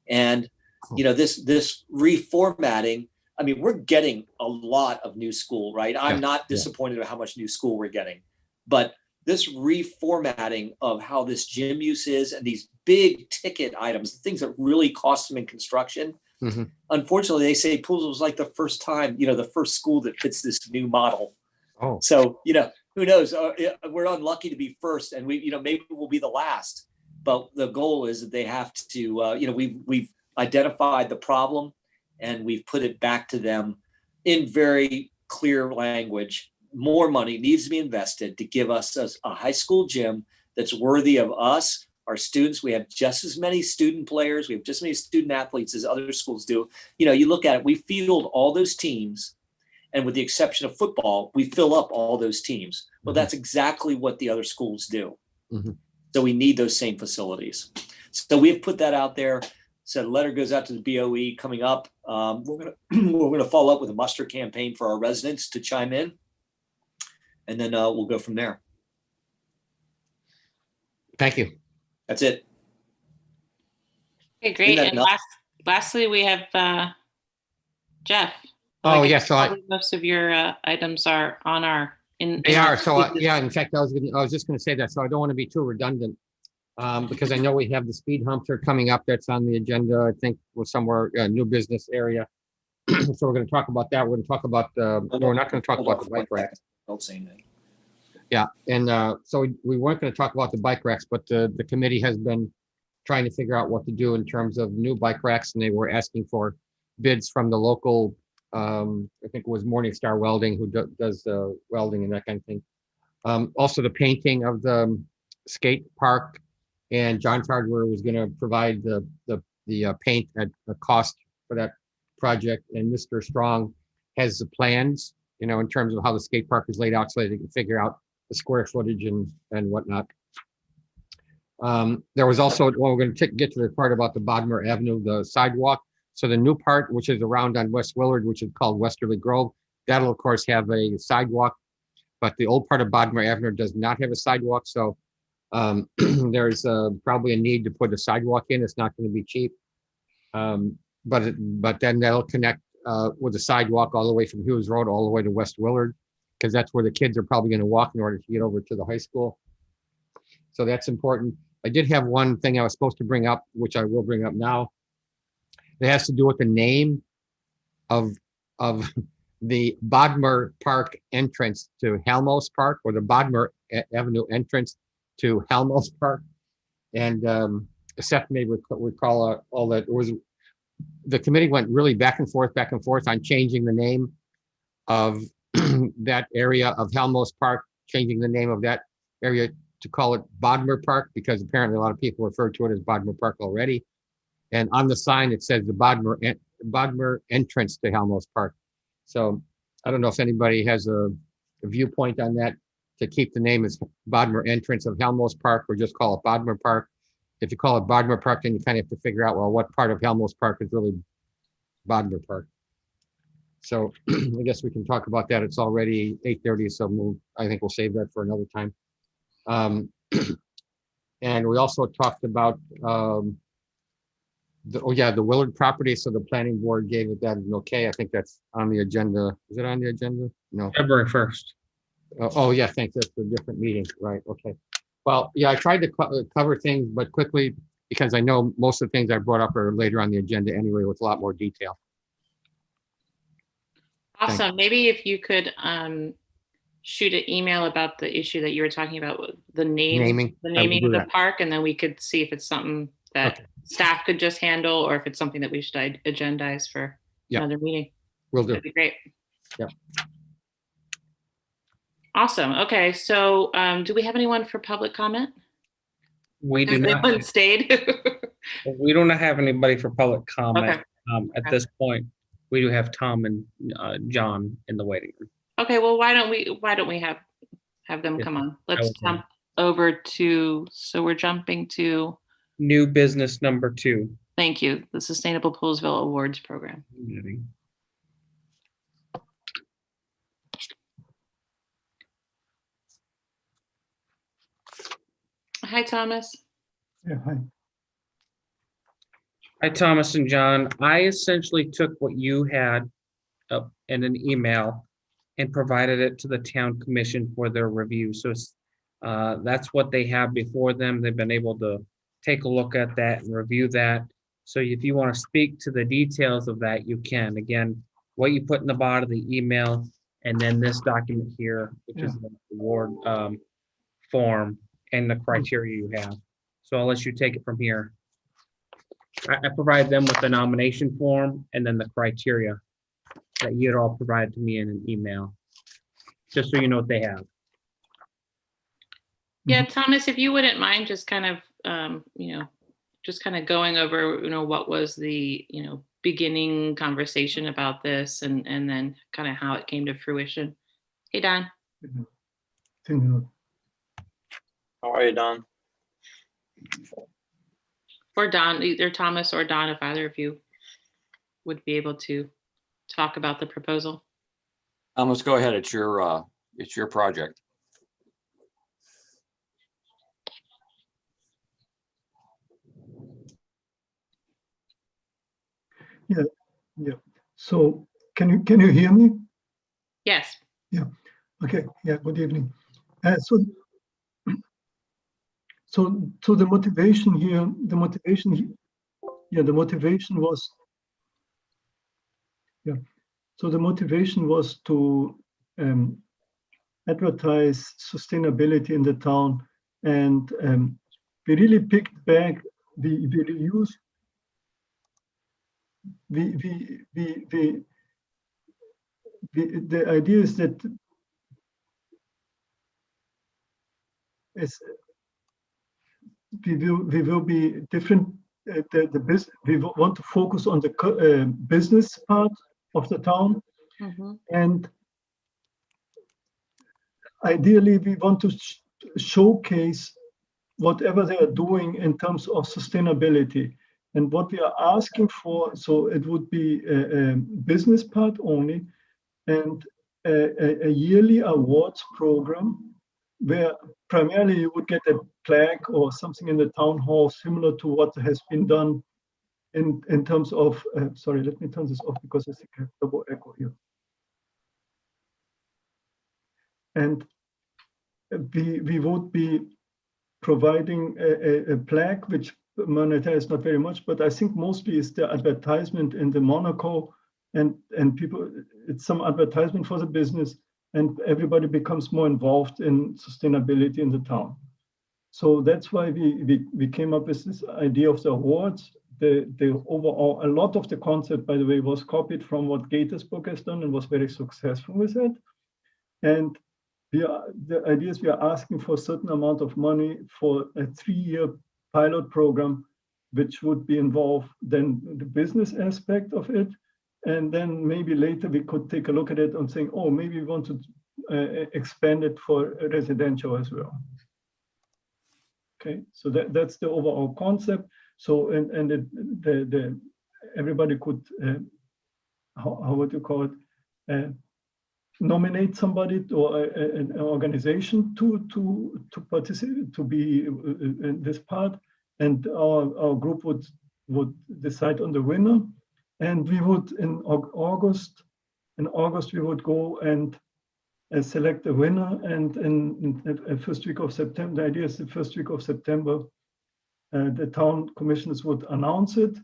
And, this reformatting, I mean, we're getting a lot of new school, right? I'm not disappointed with how much new school we're getting, but this reformatting of how this gym use is and these big ticket items, the things that really cost them in construction. Mm-hmm. Unfortunately, they say Poolsville was like the first time, the first school that fits this new model. Oh, So, who knows? We're unlucky to be first, and maybe we'll be the last. But the goal is that they have to, we've identified the problem, and we've put it back to them in very clear language. More money needs to be invested to give us a high school gym that's worthy of us, our students. We have just as many student players. We have just as many student athletes as other schools do. You look at it, we field all those teams. And with the exception of football, we fill up all those teams. Well, that's exactly what the other schools do. Mm-hmm. So we need those same facilities. So we've put that out there. So the letter goes out to the BOE coming up. We're gonna follow up with a muster campaign for our residents to chime in, and then we'll go from there. thank you. That's it. Okay, great. that And enough? lastly, we have Jeff. Oh, Like, yeah, so probably most of your items are on our. They are. So, in fact, I was just going to say that. So I don't want to be too redundant because I know we have the speed humps are coming up. That's on the agenda. I think we're somewhere new business area. So we're going to talk about that. We're going to talk about we're not going to talk about the bike racks. Don't say anything. Yeah, and so we weren't going to talk about the bike racks, but the committee has been trying to figure out what to do in terms of new bike racks, and they were asking for bids from the local. I think it was Morningstar Welding who does welding and that kind of thing. Also the painting of the skate park, and John's Hardware was going to provide the paint at a cost for that project. And Mr. Strong has the plans, in terms of how the skate park is laid out, so they can figure out the square footage and whatnot. There was also, well, we're going to get to the part about the Bodmer Avenue, the sidewalk. So the new part, which is around on West Willard, which is called Westerly Grove, that'll of course have a sidewalk, but the old part of Bodmer Avenue does not have a sidewalk. So there's probably a need to put a sidewalk in. It's not going to be cheap, but then that'll connect with the sidewalk all the way from Hughes Road all the way to West Willard, because that's where the kids are probably going to walk in order to get over to the high school. So that's important. I did have one thing I was supposed to bring up, which I will bring up now. It has to do with the name of the Bodmer Park entrance to Halmos Park, or the Bodmer Avenue entrance to Halmos Park. And Seth may recall all that. It was, the committee went really back and forth on changing the name of that area of Halmos Park, changing the name of that area to call it Bodmer Park, because apparently a lot of people refer to it as Bodmer Park already. And on the sign, it says the Bodmer entrance to Halmos Park. So I don't know if anybody has a viewpoint on that, to keep the name as Bodmer entrance of Halmos Park, or just call it Bodmer Park. If you call it Bodmer Park, then you kind of have to figure out, well, what part of Halmos Park is really Bodmer Park. So I guess we can talk about that. It's already 8:30, so I think we'll save that for another time. And we also talked about the Willard property. So the planning board gave it that an okay. I think that's on the agenda. Is it on the agenda? No. February 1st. Oh yeah, thanks. That's a different meeting, right? Okay. Well, yeah, I tried to cover things, but quickly, because I know most of the things I brought up are later on the agenda anyway, with a lot more detail. Awesome. Maybe if you could shoot an email about the issue that you were talking about, with the Naming. the I will naming do of the that. park, and then we could see if it's something that Okay. staff could just handle, or if it's something that we should agendize for Yeah. another meeting. Will do. That'd be great. Yep. Awesome. Okay, so do we have anyone for public comment? We do Has not. anyone stayed? We don't have anybody for public comment. Okay. At Okay. this point, we do have Tom and John in the waiting room. Okay, well, why don't we have them Yeah, come on? I Let's will. jump over to, so we're jumping to, New business number 2. thank you, the Sustainable Poolsville Awards Program. Hi, Thomas. Yeah, hi. Hi, Thomas and John. I essentially took what you had in an email and provided it to the town commission for their review. So that's what they have before them. They've been able to take a look at that and review that. So if you want to speak to the details of that, you can. Again, what you put in the body of the email, and then this document here, which is the award form and the criteria you have. So I'll let you take it from here. I provide them with the nomination form and then the criteria that you had all provided to me in an email, just so you know what they have. Yeah, Thomas, if you wouldn't mind just kind of, just kind of going over, what was the, beginning conversation about this, and then kind of how it came to fruition. Hey, Don. Thank you. How are you, Don? Or Don, either Thomas or Don, if either of you would be able to talk about the proposal. Let's go ahead. It's your project. Yeah. So can you hear me? Yes. Okay. Yeah. Good evening. So the motivation here, the motivation was, so the motivation was to advertise sustainability in the town, and we really picked back the reuse. The idea is that we will be different. We want to focus on the business part of the town, and ideally we want to showcase whatever they are doing in terms of sustainability. And what we are asking for, so it would be a business part only, and a yearly awards program where primarily you would get a plaque or something in the town hall similar to what has been done in terms of, sorry, let me turn this off because I think I have double echo here. And we would be providing a plaque, which monetized not very much, but I think mostly is the advertisement in the Monaco, and people, it's some advertisement for the business, and everybody becomes more involved in sustainability in the town. So that's why we came up with this idea of the awards. The overall, a lot of the concept, by the way, was copied from what Gaithersburg has done and was very successful with it. And the idea is we are asking for a certain amount of money for a 3-year pilot program, which would be involved then the business aspect of it. And then maybe later we could take a look at it and saying, oh, maybe we want to expand it for residential as well. Okay, so that's the overall concept. So, and everybody could, how would you call it? Nominate somebody or an organization to participate, to be in this part, and our group would decide on the winner, and we would in August we would go and select a winner, and in first week of September, the idea is the first week of September, the town commissioners would announce it,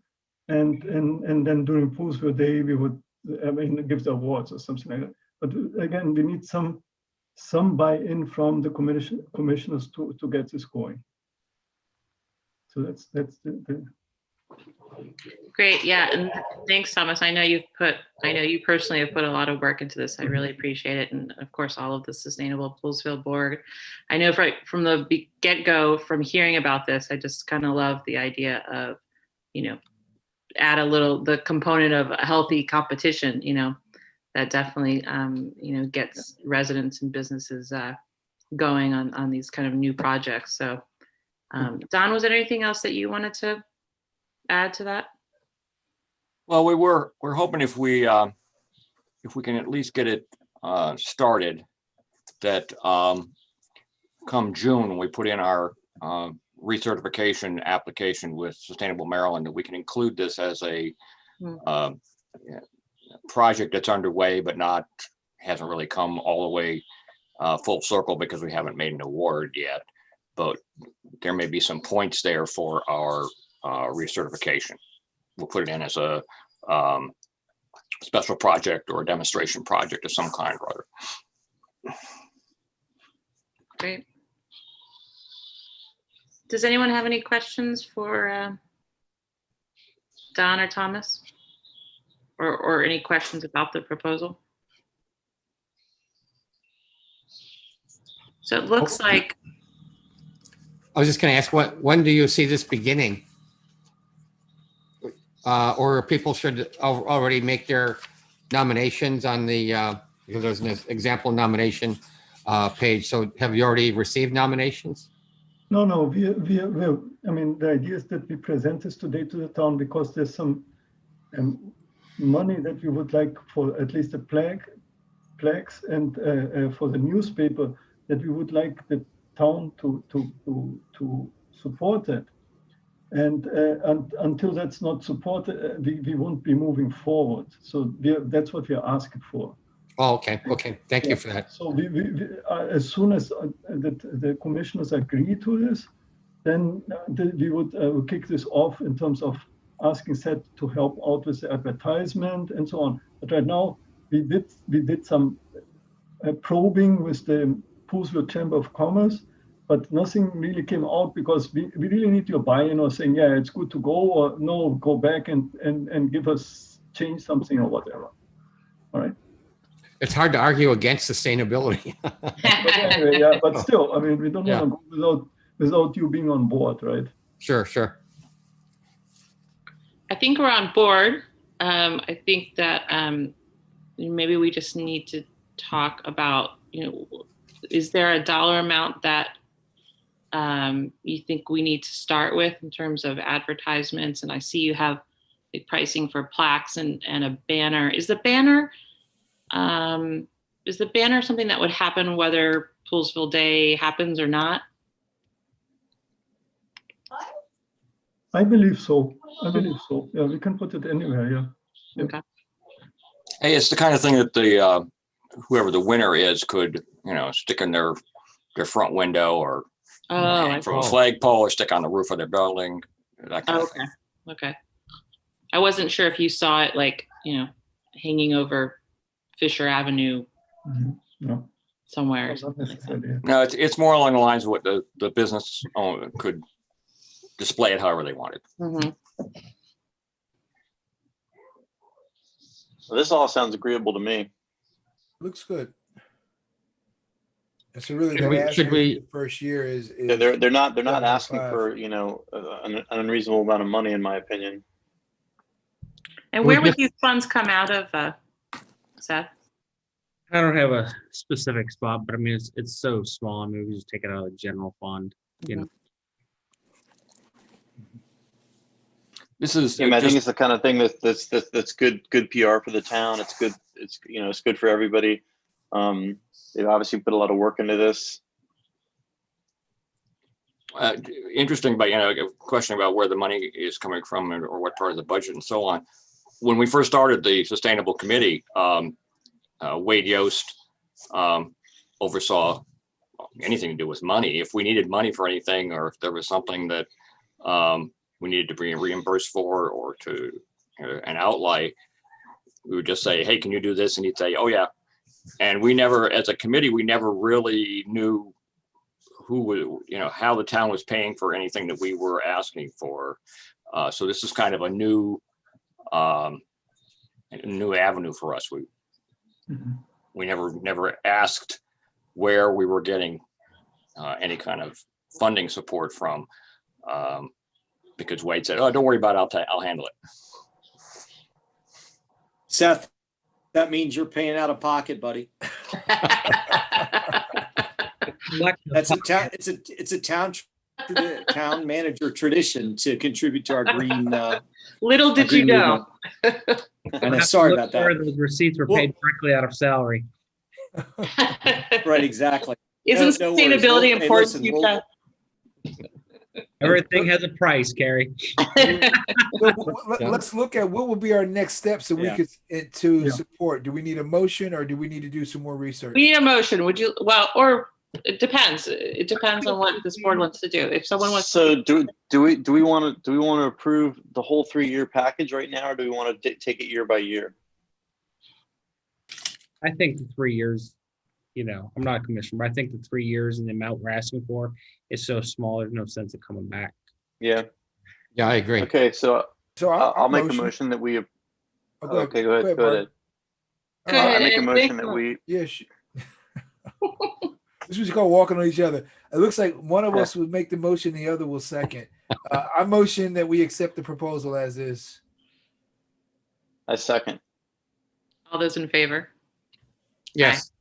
and then during Poolsville Day we would I mean, gives awards or something like that. But again, we need some buy-in from the commissioners to get this going. So that's the Great, yeah, and thanks, Thomas. I know you personally have put a lot of work into this. I really appreciate it, and of course, all of the Sustainable Poolsville Board. I know from the get-go, from hearing about this, I just kind of love the idea of, add the component of a healthy competition. That definitely, gets residents and businesses going on these kind of new projects. So, Don, was there anything else that you wanted to add to that? Well, we're hoping if we can at least get it started, that come June, when we put in our recertification application with Sustainable Maryland, that we can include this as a project that's underway, but hasn't really come all the way full circle because we haven't made an award yet. But there may be some points there for our recertification. We'll put it in as a special project or a demonstration project of some kind or other. Great. Does anyone have any questions for Don or Thomas? Or any questions about the proposal? So it looks like. I was just going to ask, when do you see this beginning? Or people should already make their nominations on the, because there's an example nomination page. So have you already received nominations? No, I mean, the idea is that we present this today to the town because there's some money that we would like for at least the plaques and for the newspaper, that we would like the town to support it. And until that's not supported, we won't be moving forward. So that's what we are asking for. Oh, okay. Thank you for that. So we as soon as the commissioners agree to this, then we would kick this off in terms of asking SET to help out with the advertisement and so on. But right now, we did some probing with the Poolsville Chamber of Commerce, but nothing really came out because we really need your buy-in or saying, yeah, it's good to go, or no, go back and give us, change something or whatever. All right. It's hard to argue against sustainability. But anyway, yeah, but still, I mean, we don't want to go without you being on board, right? Sure. I think we're on board. I think that maybe we just need to talk about, is there a dollar amount that you think we need to start with in terms of advertisements? And I see you have the pricing for plaques and a banner. Is the banner something that would happen whether Poolsville Day happens or not? I believe so. Yeah, we can put it anywhere. Yeah. Okay. Hey, it's the kind of thing that the whoever the winner is could, stick in their front window or from a flagpole or stick on the roof of their building. That kind of thing. Okay. I wasn't sure if you saw it hanging over Fisher Avenue No. somewhere. Or Not something like that. necessarily. No, it's more along the lines of what the business owner could display it however they wanted. Mhm. So this all sounds agreeable to me. Looks good. And so really, Should we- the should we- first year is Yeah, they're not asking 75. for an unreasonable amount of money, in my opinion. And where would these funds come out of, Seth? I don't have a specific spot, but I mean, it's so small. I mean, we just take it out of the general fund, This is I think it's the kind of thing that's good PR for the town. It's good. It's good for everybody. They've obviously put a lot of work into this. interesting, but a question about where the money is coming from or what part of the budget and so on. When we first started the Sustainable Committee, Wade Yost oversaw anything to do with money. If we needed money for anything, or if there was something that we needed to be reimbursed for or to an outlay, we would just say, hey, can you do this? And he'd say, oh yeah. And we never, as a committee, we never really knew who would, you know, how the town was paying for anything that we were asking for. So this is kind of a new avenue for us. We never asked where we were getting any kind of funding support from, because Wade said, oh, don't worry about it, I'll handle it. Seth, that means you're paying out of pocket, buddy. That's a town. It's a town manager tradition to contribute to our green. Little did you know. And sorry about that. Those receipts were paid directly out of salary. Right, exactly. Isn't No worries. sustainability Hey, important listen, to you, we'll- Chuck? Everything has a price, Carrie. Let's look at what will be our next steps so we Yeah. could to support. Do we need a motion or do we need to do some more research? We need a motion. Would you, well, or it depends. It depends on what this board wants to do. If someone wants. So do we want to approve the whole 3-year package right now, or do we want to take it year by year? I think the 3 years, you know, I'm not a commissioner, but I think the 3 years and the amount we're asking for is so small, there's no sense of coming back. Yeah. Yeah, I agree. Okay, so I'll make a motion that we. Oh, go ahead. Okay, go ahead. Go Mark. ahead. Go ahead, I make a Ed. motion that we. Yeah. This is called walking on each other. It looks like one of us would make the motion, the other will second. I motion that we accept the proposal as is. I second. All those in favor? Yes.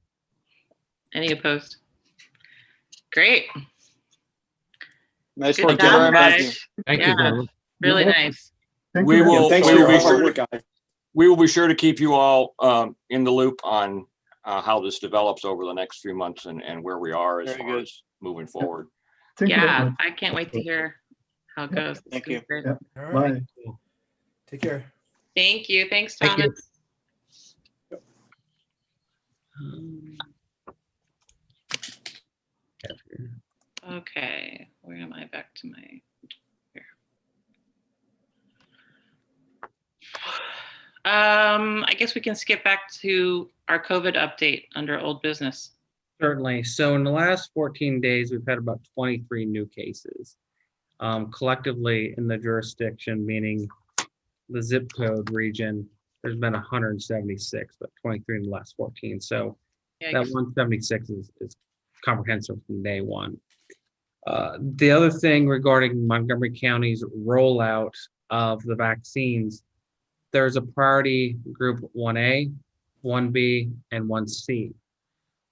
Any opposed? Great. Nice Good work, job, gentlemen. Thank guys. you. Thank Yeah. you, gentlemen. Really nice. Thank We you. will- Thanks we for will your be hard sure- work, guys. We will be sure to keep you all in the loop on how this develops over the next few months and where we are as Very far good. as moving forward. Thank you very Yeah, much. I can't wait to hear how it goes. It's Thank gonna you. be great. Yeah. All right. Bye. Take care. Thank you. Thanks, Thank you. Thomas. Okay, where am I? Back to my. Here. I guess we can skip back to our COVID update under old business. Certainly. So in the last 14 days, we've had about 23 new cases. Collectively in the jurisdiction, meaning the zip code region, there's been 176, but 23 in the last 14. So Yeah, I that guess- 176 is comprehensive from day one. The other thing regarding Montgomery County's rollout of the vaccines, there's a priority group 1A, 1B, and 1C.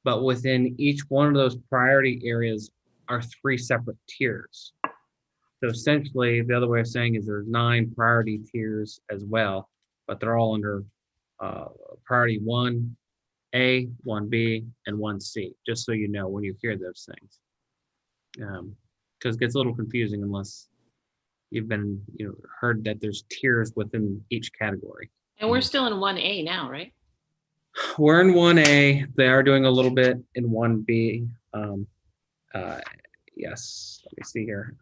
But within each one of those priority areas are 3 separate tiers. So essentially, the other way of saying is there's 9 priority tiers as well, but they're all under priority 1A, 1B, and 1C, just so you know when you hear those things. Because it gets a little confusing unless you've been, heard that there's tiers within each category. And we're still in 1A now, right? We're in 1A. They are doing a little bit in 1B. Yes, let me see here.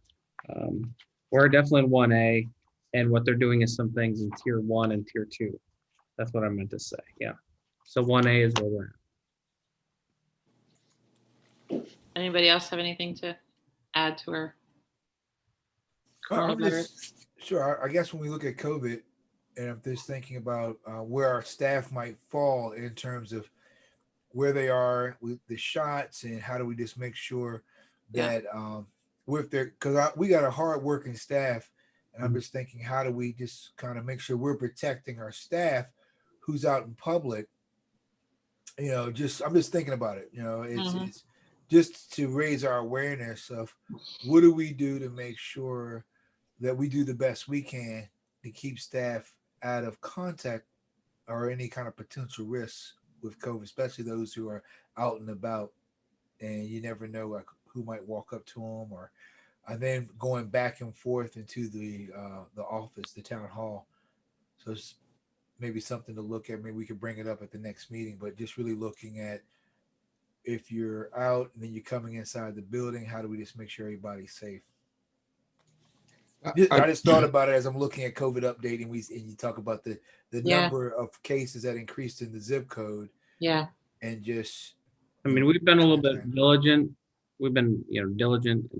We're definitely in 1A, and what they're doing is some things in tier 1 and tier 2. That's what I meant to say. Yeah. So 1A is where we're at. Anybody else have anything to add to our? I'm coronavirus? sure. I guess when we look at COVID, and if there's thinking about where our staff might fall in terms of where they are with the shots, and how do we just make sure that with their, because we got a hard working staff, and I'm just thinking, how do we just kind of make sure we're protecting our staff who's out in public? I'm just thinking about it. It's just to raise our awareness of what do we do to make sure that we do the best we can to keep staff out of contact or any kind of potential risks with COVID, especially those who are out and about, and you never know like who might walk up to them, or and then going back and forth into the office, the town hall. So it's maybe something to look at. Maybe we could bring it up at the next meeting, but just really looking at if you're out and then you're coming inside the building, how do we just make sure everybody's safe? I just thought about it as I'm looking at COVID update, and you talk about the Yeah. number of cases that increased in the zip code, Yeah. and just I mean, we've been a little bit diligent. We've been, diligent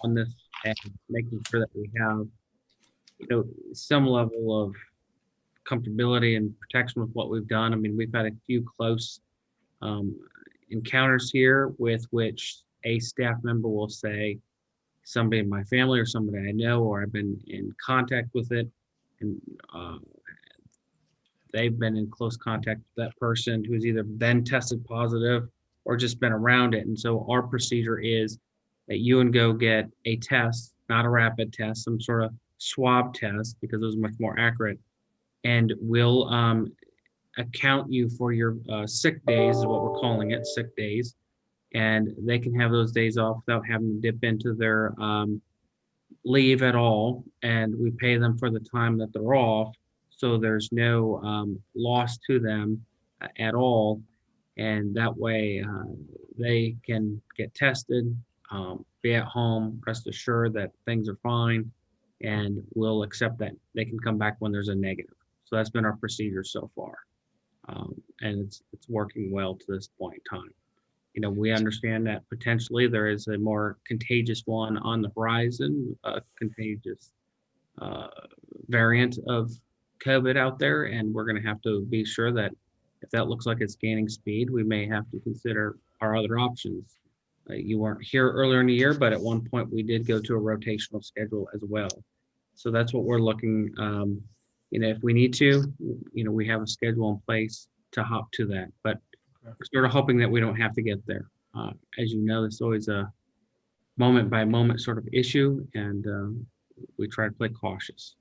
on this and making sure that we have, some level of comfortability and protection with what we've done. I mean, we've had a few close encounters here with which a staff member will say somebody in my family or somebody I know, or I've been in contact with it, and they've been in close contact with that person who's either been tested positive or just been around it. And so our procedure is that you and go get a test, not a rapid test, some sort of swab test, because those are much more accurate. And we'll account you for your sick days, is what we're calling it, sick days. And they can have those days off without having to dip into their leave at all. And we pay them for the time that they're off. So there's no loss to them at all. And that way they can get tested, be at home, rest assured that things are fine, and we'll accept that they can come back when there's a negative. So that's been our procedure so far. And it's working well to this point in time. We understand that potentially there is a more contagious one on the horizon, a contagious variant of COVID out there, and we're going to have to be sure that if that looks like it's gaining speed, we may have to consider our other options. You weren't here earlier in the year, but at one point we did go to a rotational schedule as well. So that's what we're looking, if we need to, we have a schedule in place to hop to that, but we're sort of hoping that we don't have to get there. As you know, it's always a moment by moment sort of issue, and we try to play cautious.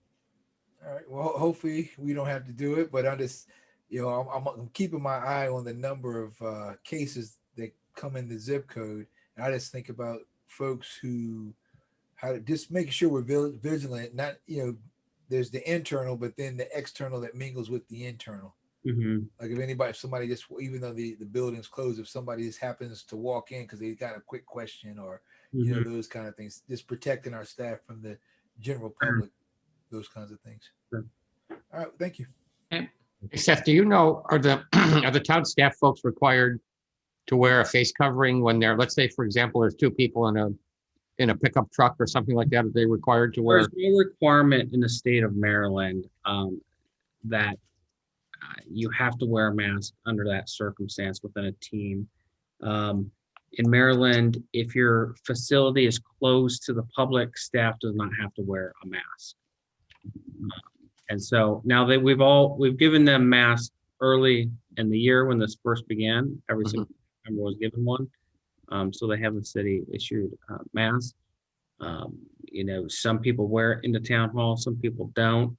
All right. Well, hopefully we don't have to do it, but I'm just, I'm keeping my eye on the number of cases that come in the zip code. And I just think about folks who, just making sure we're vigilant. Not, there's the internal, but then the external that mingles with the internal. Mm-hmm. Like if somebody just, even though the building's closed, if somebody just happens to walk in because they got a quick question or, those kind of things, just protecting our staff from the general public, those kinds of things. Sure. All right. Thank you. Okay. Seth, do you know, are the town staff folks required to wear a face covering when they're, let's say, for example, there's two people in a pickup truck or something like that? Are they required to wear? There's no requirement in the state of Maryland that you have to wear a mask under that circumstance within a team. In Maryland, if your facility is closed to the public, staff does not have to wear a mask. And so now that we've given them masks early in the year when this first began, every single member was given one. So they have the city issued masks. Some people wear it in the town hall, some people don't.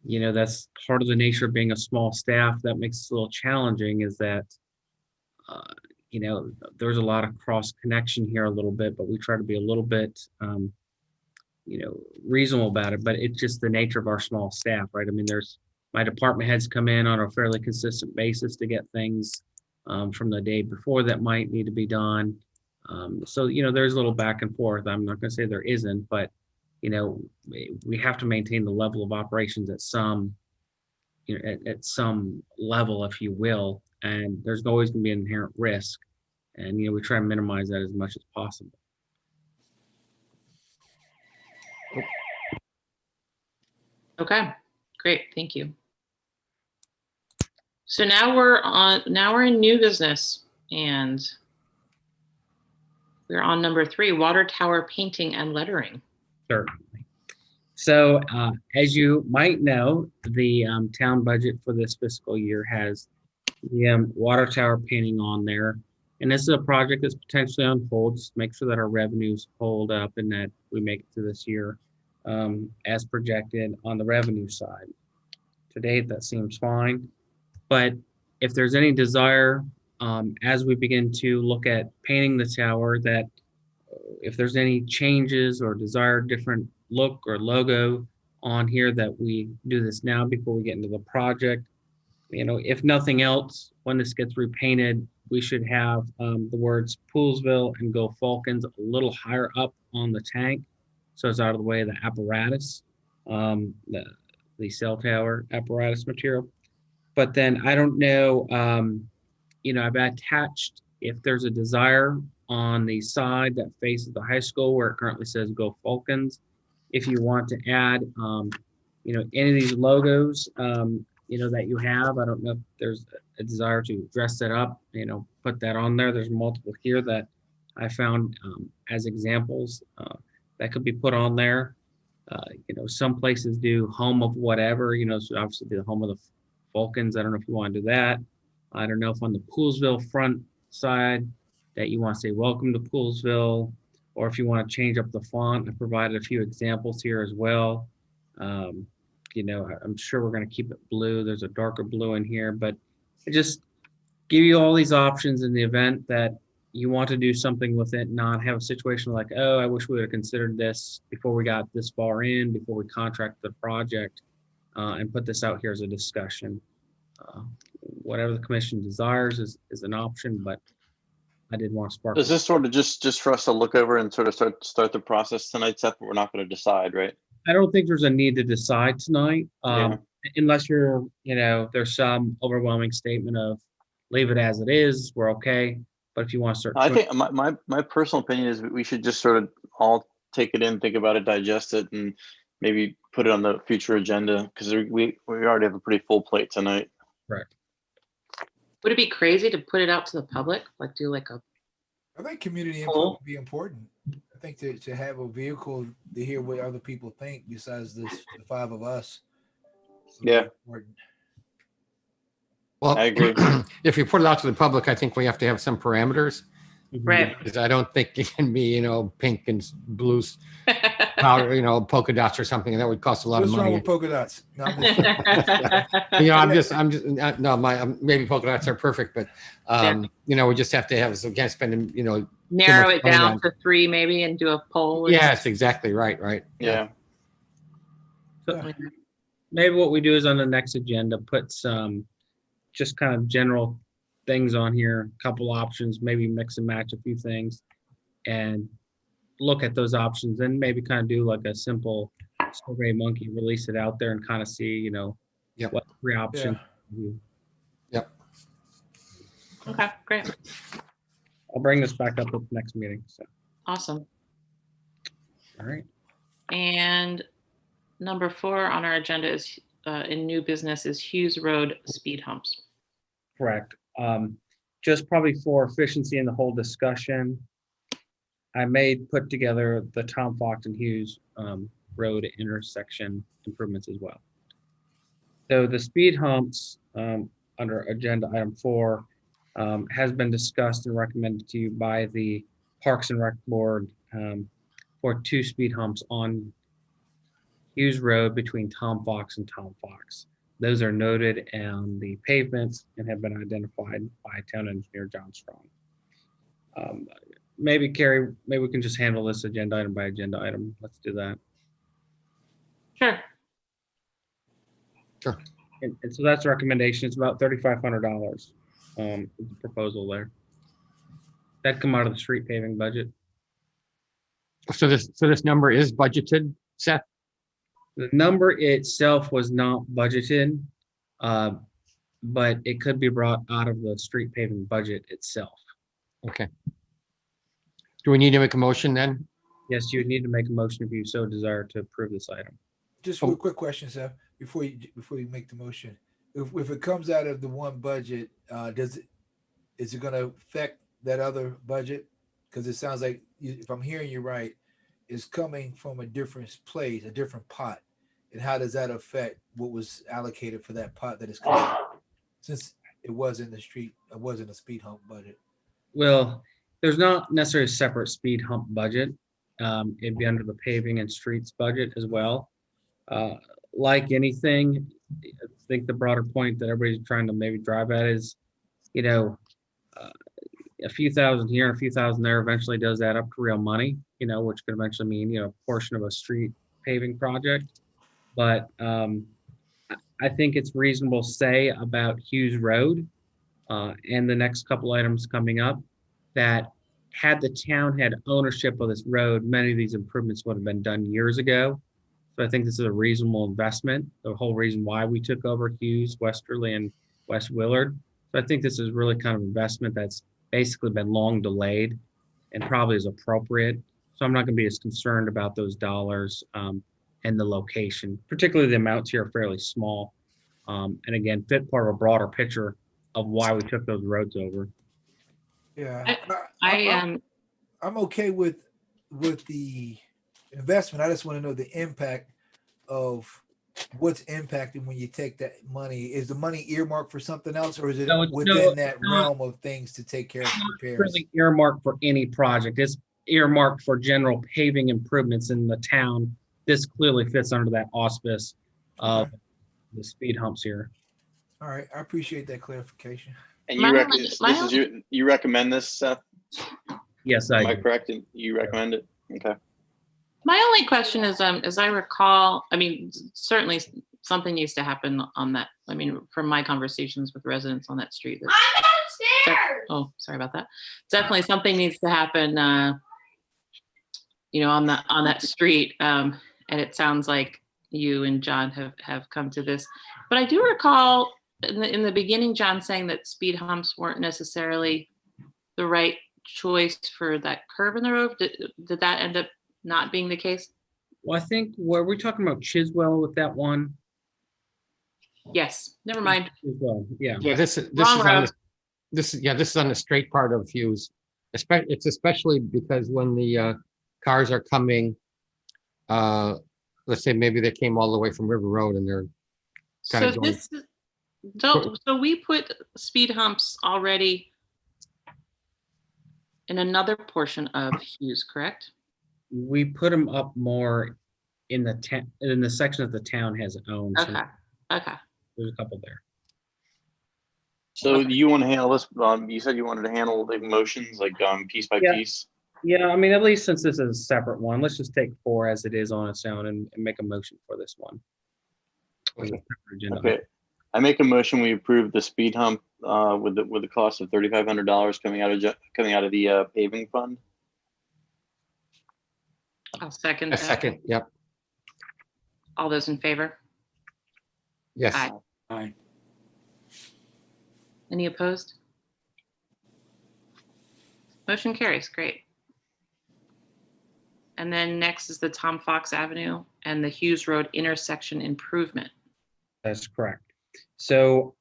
That's part of the nature of being a small staff that makes it a little challenging, is that, there's a lot of cross connection here a little bit, but we try to be a little bit, reasonable about it. But it's just the nature of our small staff, right? I mean, my department heads come in on a fairly consistent basis to get things from the day before that might need to be done. So, there's a little back and forth. I'm not going to say there isn't, but we have to maintain the level of operations at some, at some level, if you will, and there's always going to be an inherent risk, and we try and minimize that as much as possible. Okay, great, thank you. So now we're in new business, and we're on number 3, water tower painting and lettering. Certainly. So as you might know, the town budget for this fiscal year has the water tower painting on there. And this is a project that's potentially on hold, just to make sure that our revenues hold up and that we make it through this year as projected on the revenue side. To date, that seems fine. But if there's any desire, as we begin to look at painting the tower, that if there's any changes or desired different look or logo on here, that we do this now before we get into the project. If nothing else, when this gets repainted, we should have the words Poolsville and Go Falcons a little higher up on the tank, so it's out of the way of the apparatus, the cell tower apparatus material. But then I don't know, I've attached, if there's a desire on the side that faces the high school where it currently says Go Falcons, if you want to add, any of these logos, that you have, I don't know if there's a desire to dress that up, put that on there. There's multiple here that I found as examples that could be put on there. Some places do home of whatever, so obviously the home of the Falcons. I don't know if you want to do that. I don't know if on the Poolsville front side that you want to say welcome to Poolsville, or if you want to change up the font. I provided a few examples here as well. I'm sure we're going to keep it blue. There's a darker blue in here, but I just give you all these options in the event that you want to do something with it, not have a situation like, oh, I wish we would have considered this before we got this far in, before we contract the project, and put this out here as a discussion. Whatever the commission desires is an option, but I did want to spark. Is this sort of just for us to look over and sort of start the process tonight, Seth? But we're not going to decide, right? I don't think there's a need to decide tonight, Yeah. unless you're, there's some overwhelming statement of leave it as it is, we're okay. But if you want to start, I think my personal opinion is we should just sort of all take it in, think about it, digest it, and maybe put it on the future agenda, because we already have a pretty full plate tonight. correct. Would it be crazy to put it out to the public? Like do like a I think community Cool. input would be important. I think to have a vehicle to hear what other people think besides the five of us. would be Yeah. important. Well, I agree. if you put it out to the public, I think we have to have some parameters. right? Because I don't think it can be, pink and blue powder, polka dots or something. That would cost a lot What's of wrong money. with polka dots? No, I'm just- Maybe polka dots are perfect, but, we just have to have, so we can't spend, Narrow much it money down on- to 3 maybe and do a poll. or yes, exactly. Right. Yeah. something like that. Maybe what we do is on the next agenda, put some just kind of general things on here, a couple options, maybe mix and match a few things, and look at those options, and maybe kind of do like a simple Survey Monkey, release it out there and kind of see, Yep. what 3 options. Yep. Okay, great. I'll bring this back up at the next meeting. So, Awesome. all right. And number 4 on our agenda is in new business is Hughes Road speed humps. Correct. Just probably for efficiency in the whole discussion, I may put together the Tom Fox and Hughes Road intersection improvements as well. So the speed humps under agenda item 4 has been discussed and recommended to you by the Parks and Rec Board for 2 speed humps on Hughes Road between Tom Fox and Tom Fox. Those are noted on the pavements and have been identified by town engineer John Strong. Maybe Carrie, maybe we can just handle this agenda item by agenda item. Let's do that. Sure. Sure. And so that's the recommendation. It's about $3,500. Is the proposal there. That'd come out of the street paving budget. So this number is budgeted, Seth? The number itself was not budgeted, but it could be brought out of the street paving budget itself. Okay. Do we need to make a motion then? Yes, you would need to make a motion if you so desire to approve this item. Just a quick question, Seth, before you make the motion. If it comes out of the one budget, is it going to affect that other budget? Because it sounds like, if I'm hearing you right, it's coming from a different place, a different pot. And how does that affect what was allocated for that pot that is coming? Since it wasn't a speed hump budget. Well, there's not necessarily a separate speed hump budget. It'd be under the paving and streets budget as well. Like anything, I think the broader point that everybody's trying to maybe drive at is, a few thousand here and a few thousand there eventually does add up to real money, which could eventually mean, a portion of a street paving project. But I think it's reasonable to say about Hughes Road and the next couple items coming up that had the town had ownership of this road, many of these improvements would have been done years ago. So I think this is a reasonable investment. The whole reason why we took over Hughes, Westerly, and West Willard. So I think this is really kind of investment that's basically been long delayed and probably is appropriate. So I'm not going to be as concerned about those dollars and the location, particularly the amounts here are fairly small. And again, fit part of a broader picture of why we took those roads over. Yeah. I I'm okay with the investment. I just want to know the impact of what's impacted when you take that money. Is the money earmarked for something else, or is it No, it's within that not. realm of things to take care of repairs? Really earmarked for any project. It's earmarked for general paving improvements in the town. This clearly fits under that auspice of the speed humps here. All right, I appreciate that clarification. And My you only- my only- you recommend this, Seth? Yes, Am I I, correct? And you recommend it? Okay. My only question is, as I recall, I mean, certainly something needs to happen on that. I mean, from my conversations with residents on that street. Oh, sorry about that. Definitely something needs to happen, on that street. And it sounds like you and John have come to this. But I do recall in the beginning, John saying that speed humps weren't necessarily the right choice for that curve in the road. Did that end up not being the case? well, I think, were we talking about Chiswell with that one? Yes, never mind. Chiswell, yeah. Yeah, this is Wrong on road. this is on the straight part of Hughes. It's especially because when the cars are coming, let's say maybe they came all the way from River Road and they're kind So of going. so we put speed humps already in another portion of Hughes, correct? We put them up more in the section that the town has owned. So Okay, okay. there's a couple there. So you want to handle this? You said you wanted to handle the motions like piece by Yeah. piece. Yeah, I mean, at least since this is a separate one, let's just take 4 as it is on its own and make a motion for this one. As a separate agenda. Okay. I make a motion. We approve the speed hump with the cost of $3,500 coming out of the paving fund. I'll second A that. second, yep, All those in favor? yes. Aye. Aye. Any opposed? Motion carries, great. And then next is the Tom Fox Avenue and the Hughes Road intersection improvement. That's correct. So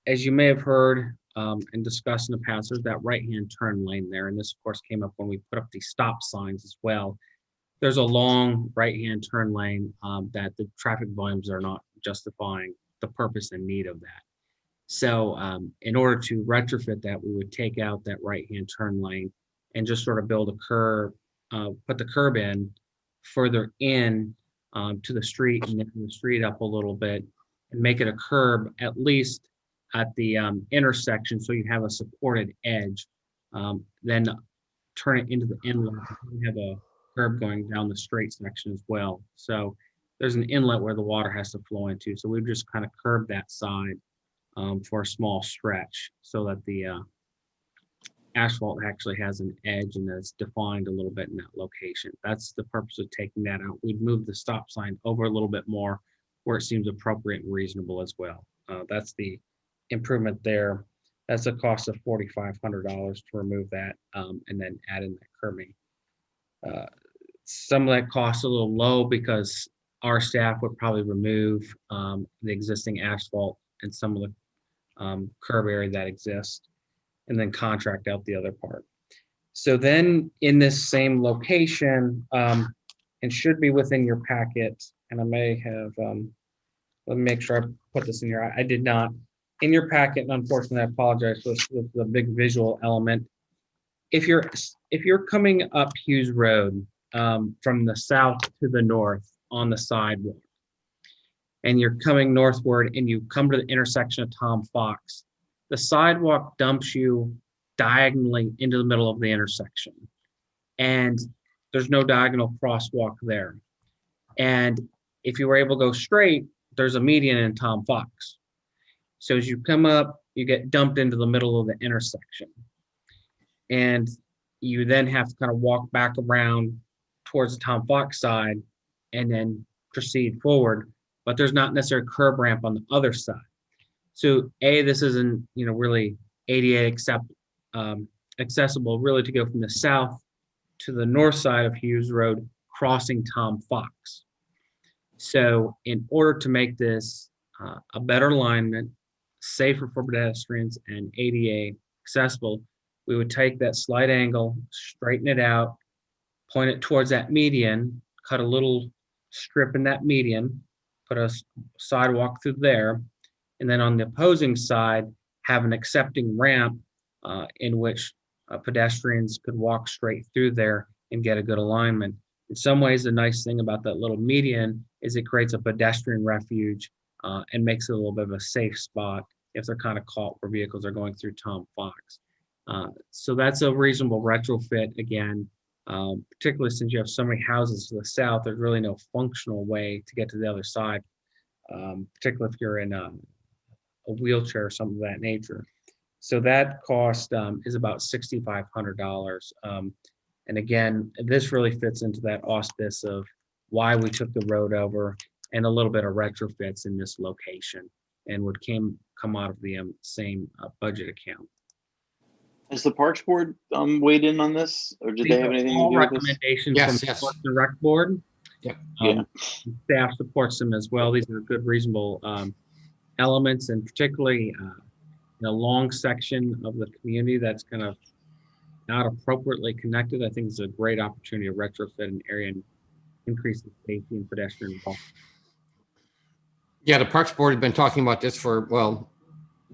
as you may have heard and discussed in the past, there's that right-hand turn lane there. And this, of course, came up when we put up the stop signs as well. There's a long right-hand turn lane that the traffic volumes are not justifying the purpose and need of that. So in order to retrofit that, we would take out that right-hand turn lane and just sort of build a curb, put the curb in further in to the street and lift the street up a little bit and make it a curb at least at the intersection so you have a supported edge. Then turn it into the inlet. We have a curb going down the straight section as well. So there's an inlet where the water has to flow into. So we've just kind of curved that side for a small stretch so that the asphalt actually has an edge and that's defined a little bit in that location. That's the purpose of taking that out. We'd move the stop sign over a little bit more where it seems appropriate and reasonable as well. That's the improvement there. That's a cost of $4,500 to remove that and then add in that curbing. Some of that costs a little low because our staff would probably remove the existing asphalt and some of the curb area that exists and then contract out the other part. So then in this same location, and should be within your packet, and I may have, let me make sure I put this in here. I did not. In your packet, and unfortunately I apologize with the big visual element. If you're coming up Hughes Road from the south to the north on the sidewalk, and you're coming northward and you come to the intersection of Tom Fox, the sidewalk dumps you diagonally into the middle of the intersection. And there's no diagonal crosswalk there. And if you were able to go straight, there's a median in Tom Fox. So as you come up, you get dumped into the middle of the intersection. And you then have to kind of walk back around towards the Tom Fox side and then proceed forward, but there's not necessarily a curb ramp on the other side. So this isn't, really ADA accessible really to go from the south to the north side of Hughes Road, crossing Tom Fox. So in order to make this a better alignment, safer for pedestrians and ADA accessible, we would take that slight angle, straighten it out, point it towards that median, cut a little strip in that median, put a sidewalk through there, and then on the opposing side, have an accepting ramp in which pedestrians could walk straight through there and get a good alignment. In some ways, the nice thing about that little median is it creates a pedestrian refuge and makes it a little bit of a safe spot if they're kind of caught where vehicles are going through Tom Fox. So that's a reasonable retrofit again, particularly since you have so many houses to the south, there's really no functional way to get to the other side, particularly if you're in a wheelchair or something of that nature. So that cost is about $6,500. And again, this really fits into that auspice of why we took the road over and a little bit of retrofits in this location and would come out of the same budget account. Has the Parks Board weighed in on this, or did they have anything to All do with this? recommendations Yes, from yes. the Parks and Rec Board. Yeah. Staff supports them as well. These are good, reasonable elements, and particularly in a long section of the community that's kind of not appropriately connected. I think it's a great opportunity to retrofit an area and increase the safety and pedestrian involvement. Yeah, the Parks Board has been talking about this for,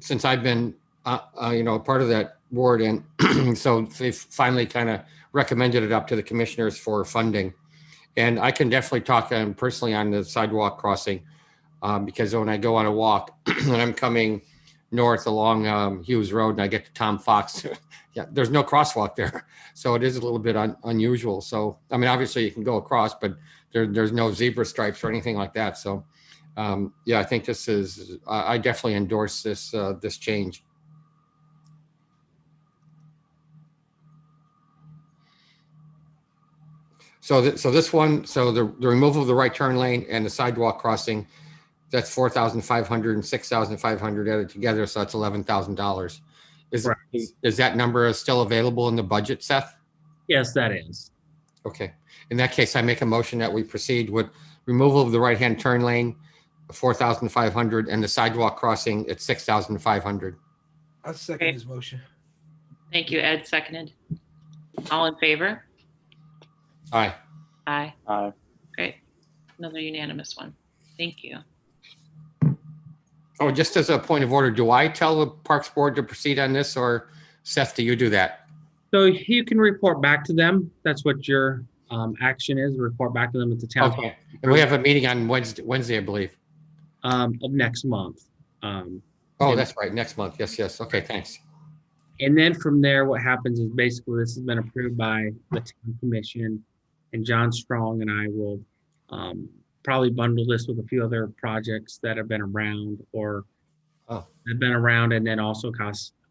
since I've been, a part of that board. And so they finally kind of recommended it up to the commissioners for funding. And I can definitely talk personally on the sidewalk crossing because when I go on a walk and I'm coming north along Hughes Road and I get to Tom Fox, yeah, there's no crosswalk there. So it is a little bit unusual. So, I mean, obviously you can go across, but there's no zebra stripes or anything like that. So, yeah, I think this is, I definitely endorse this, this change. So this one, so the removal of the right turn lane and the sidewalk crossing, that's 4,500 and 6,500 added together. So that's $11,000. Is that number still available in the budget, Seth? Yes, that is. Okay. In that case, I make a motion that we proceed with removal of the right-hand turn lane, 4,500, and the sidewalk crossing at 6,500. I second his motion. Thank you, Ed, seconded. All in favor? Aye. Aye. Aye. Great. Another unanimous one. Thank you. Oh, just as a point of order, do I tell the Parks Board to proceed on this, or Seth, do you do that? So you can report back to them. That's what your action is, report back to them at the town Okay. And we have a meeting on Wednesday, I believe. of next month. Oh, that's right. Next month. Yes. Okay, thanks. And then from there, what happens is basically this has been approved by the town commission, and John Strong and I will probably bundle this with a few other projects that have been around or have been around. And then also, of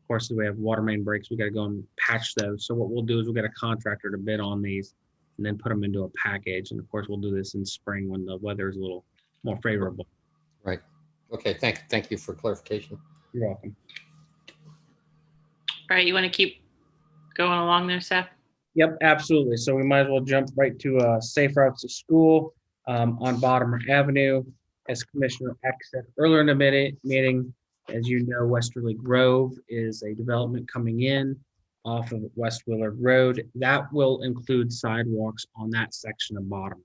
course, we have water main breaks. We got to go and patch those. So what we'll do is we'll get a contractor to bid on these and then put them into a package. And of course, we'll do this in spring when the weather is a little more favorable. Right. Okay. Thank you for clarification. You're welcome. All right, you want to keep going along there, Seth? Yep, absolutely. So we might as well jump right to Safe Routes to School on Bottomer Avenue. As Commissioner Eck said earlier in the meeting, as you know, Westerly Grove is a development coming in off of West Willard Road. That will include sidewalks on that section of Bottomer.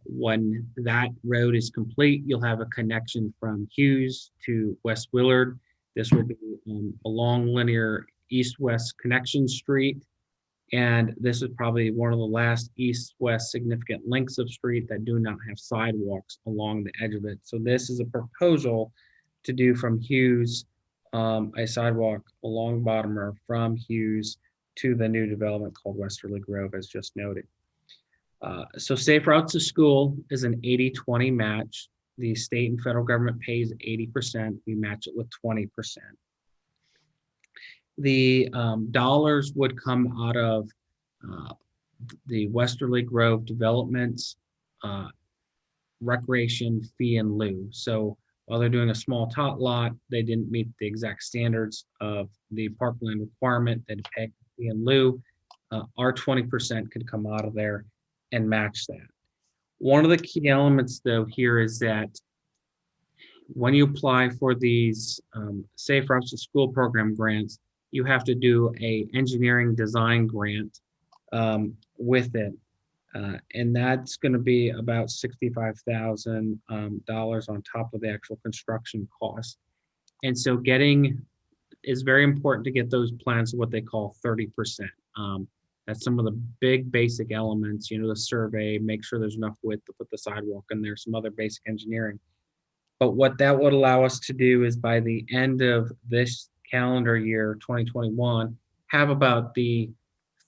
When that road is complete, you'll have a connection from Hughes to West Willard. This will be a long linear east-west connection street. And this is probably one of the last east-west significant lengths of street that do not have sidewalks along the edge of it. So this is a proposal to do from Hughes, a sidewalk along Bottomer from Hughes to the new development called Westerly Grove, as just noted. So Safe Routes to School is an 80-20 match. The state and federal government pays 80%. We match it with 20%. The dollars would come out of the Westerly Grove Developments recreation fee in lieu. So while they're doing a small tot lot, they didn't meet the exact standards of the parkland requirement. They'd pay fee in lieu. Our 20% could come out of there and match that. One of the key elements though here is that when you apply for these Safe Routes to School program grants, you have to do a engineering design grant with it. And that's going to be about $65,000 on top of the actual construction cost. And so it's very important to get those plans what they call 30%. That's some of the big basic elements, the survey, make sure there's enough width to put the sidewalk in there, some other basic engineering. But what that would allow us to do is by the end of this calendar year, 2021, have about the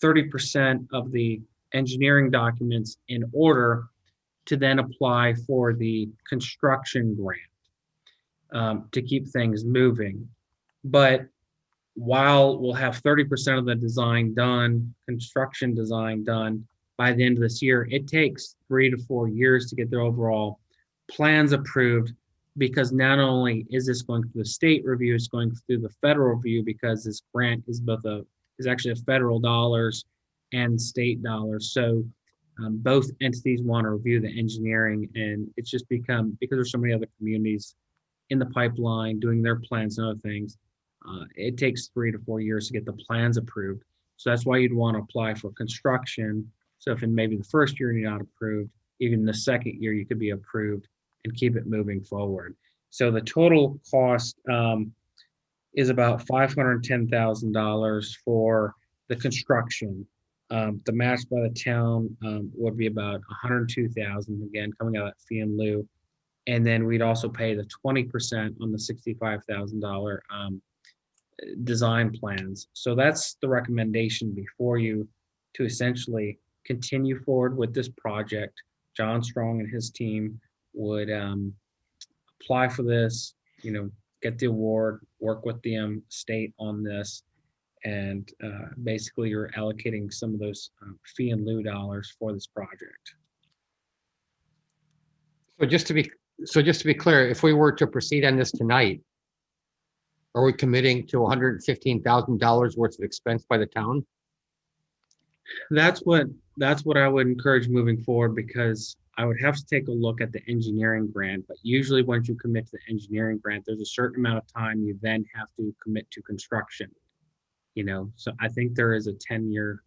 30% of the engineering documents in order to then apply for the construction grant to keep things moving. But while we'll have 30% of the design done, construction design done by the end of this year, it takes 3 to 4 years to get the overall plans approved, because not only is this going through the state review, it's going through the federal review, because this grant is actually a federal dollars and state dollars. So both entities want to review the engineering, and it's just become, because there's so many other communities in the pipeline doing their plans and other things, it takes 3 to 4 years to get the plans approved. So that's why you'd want to apply for construction. So if in maybe the first year you're not approved, even the second year you could be approved and keep it moving forward. So the total cost is about $510,000 for the construction. The match by the town would be about $102,000, again, coming out of that fee in lieu. And then we'd also pay the 20% on the $65,000 design plans. So that's the recommendation before you, to essentially continue forward with this project. John Strong and his team would apply for this, get the award, work with the state on this, and basically you're allocating some of those fee in lieu dollars for this project. So just to be clear, if we were to proceed on this tonight, are we committing to $115,000 worth of expense by the town? That's what I would encourage moving forward, because I would have to take a look at the engineering grant. But usually once you commit to the engineering grant, there's a certain amount of time you then have to commit to construction. So I think there is a 10-year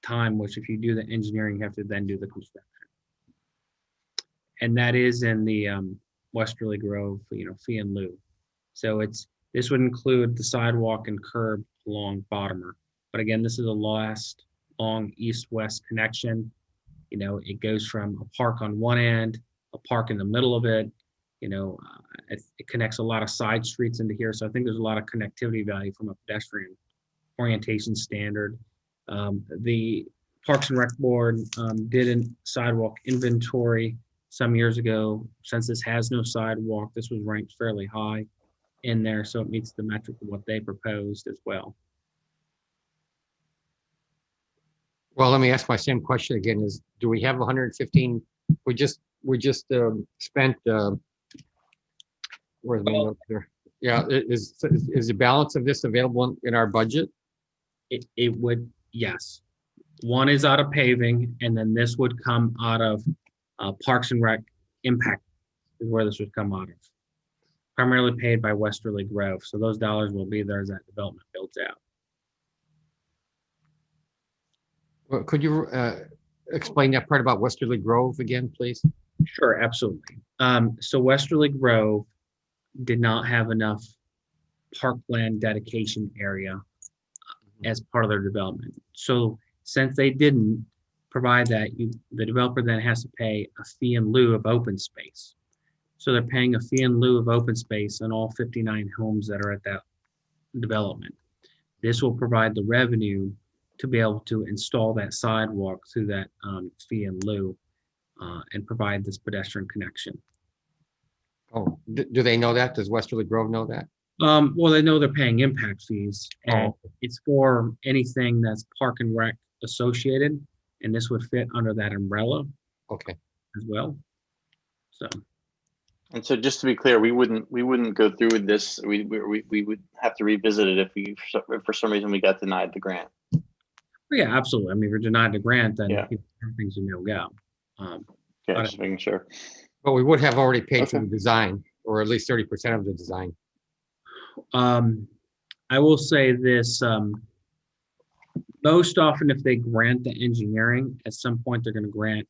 time, which if you do the engineering, you have to then do the construction. And that is in the Westerly Grove, fee in lieu. So this would include the sidewalk and curb along Bottomer. But again, this is a last long east-west connection. It goes from a park on one end, a park in the middle of it. It connects a lot of side streets into here. So I think there's a lot of connectivity value from a pedestrian orientation standard. The Parks and Rec Board did a sidewalk inventory some years ago. Since this has no sidewalk, this was ranked fairly high in there. So it meets the metric of what they proposed as well. Well, let me ask my same question again, do we have 115? We just spent, where's my note there? Yeah, is the balance of this available in our budget? It would, yes. One is out of paving, and then this would come out of Parks and Rec impact is where this would come out of. Primarily paid by Westerly Grove. So those dollars will be there as that development builds out. Well, could you explain that part about Westerly Grove again, please? Sure, absolutely. So Westerly Grove did not have enough parkland dedication area as part of their development. So since they didn't provide that, the developer then has to pay a fee in lieu of open space. So they're paying a fee in lieu of open space on all 59 homes that are at that development. This will provide the revenue to be able to install that sidewalk through that fee in lieu and provide this pedestrian connection. Oh, do they know that? Does Westerly Grove know that? Well, they know they're paying impact fees, and Oh. it's for anything that's park and rec associated, and this would fit under that umbrella Okay. as well. So, And so just to be clear, we wouldn't go through with this. We would have to revisit it if for some reason we got denied the grant. yeah, absolutely. I mean, if you're denied the grant, then Yeah. everything's a no-go. Yeah, But- just making sure. But we would have already paid for Okay. the design, or at least 30% of the design. I will say this, most often if they grant the engineering, at some point they're gonna grant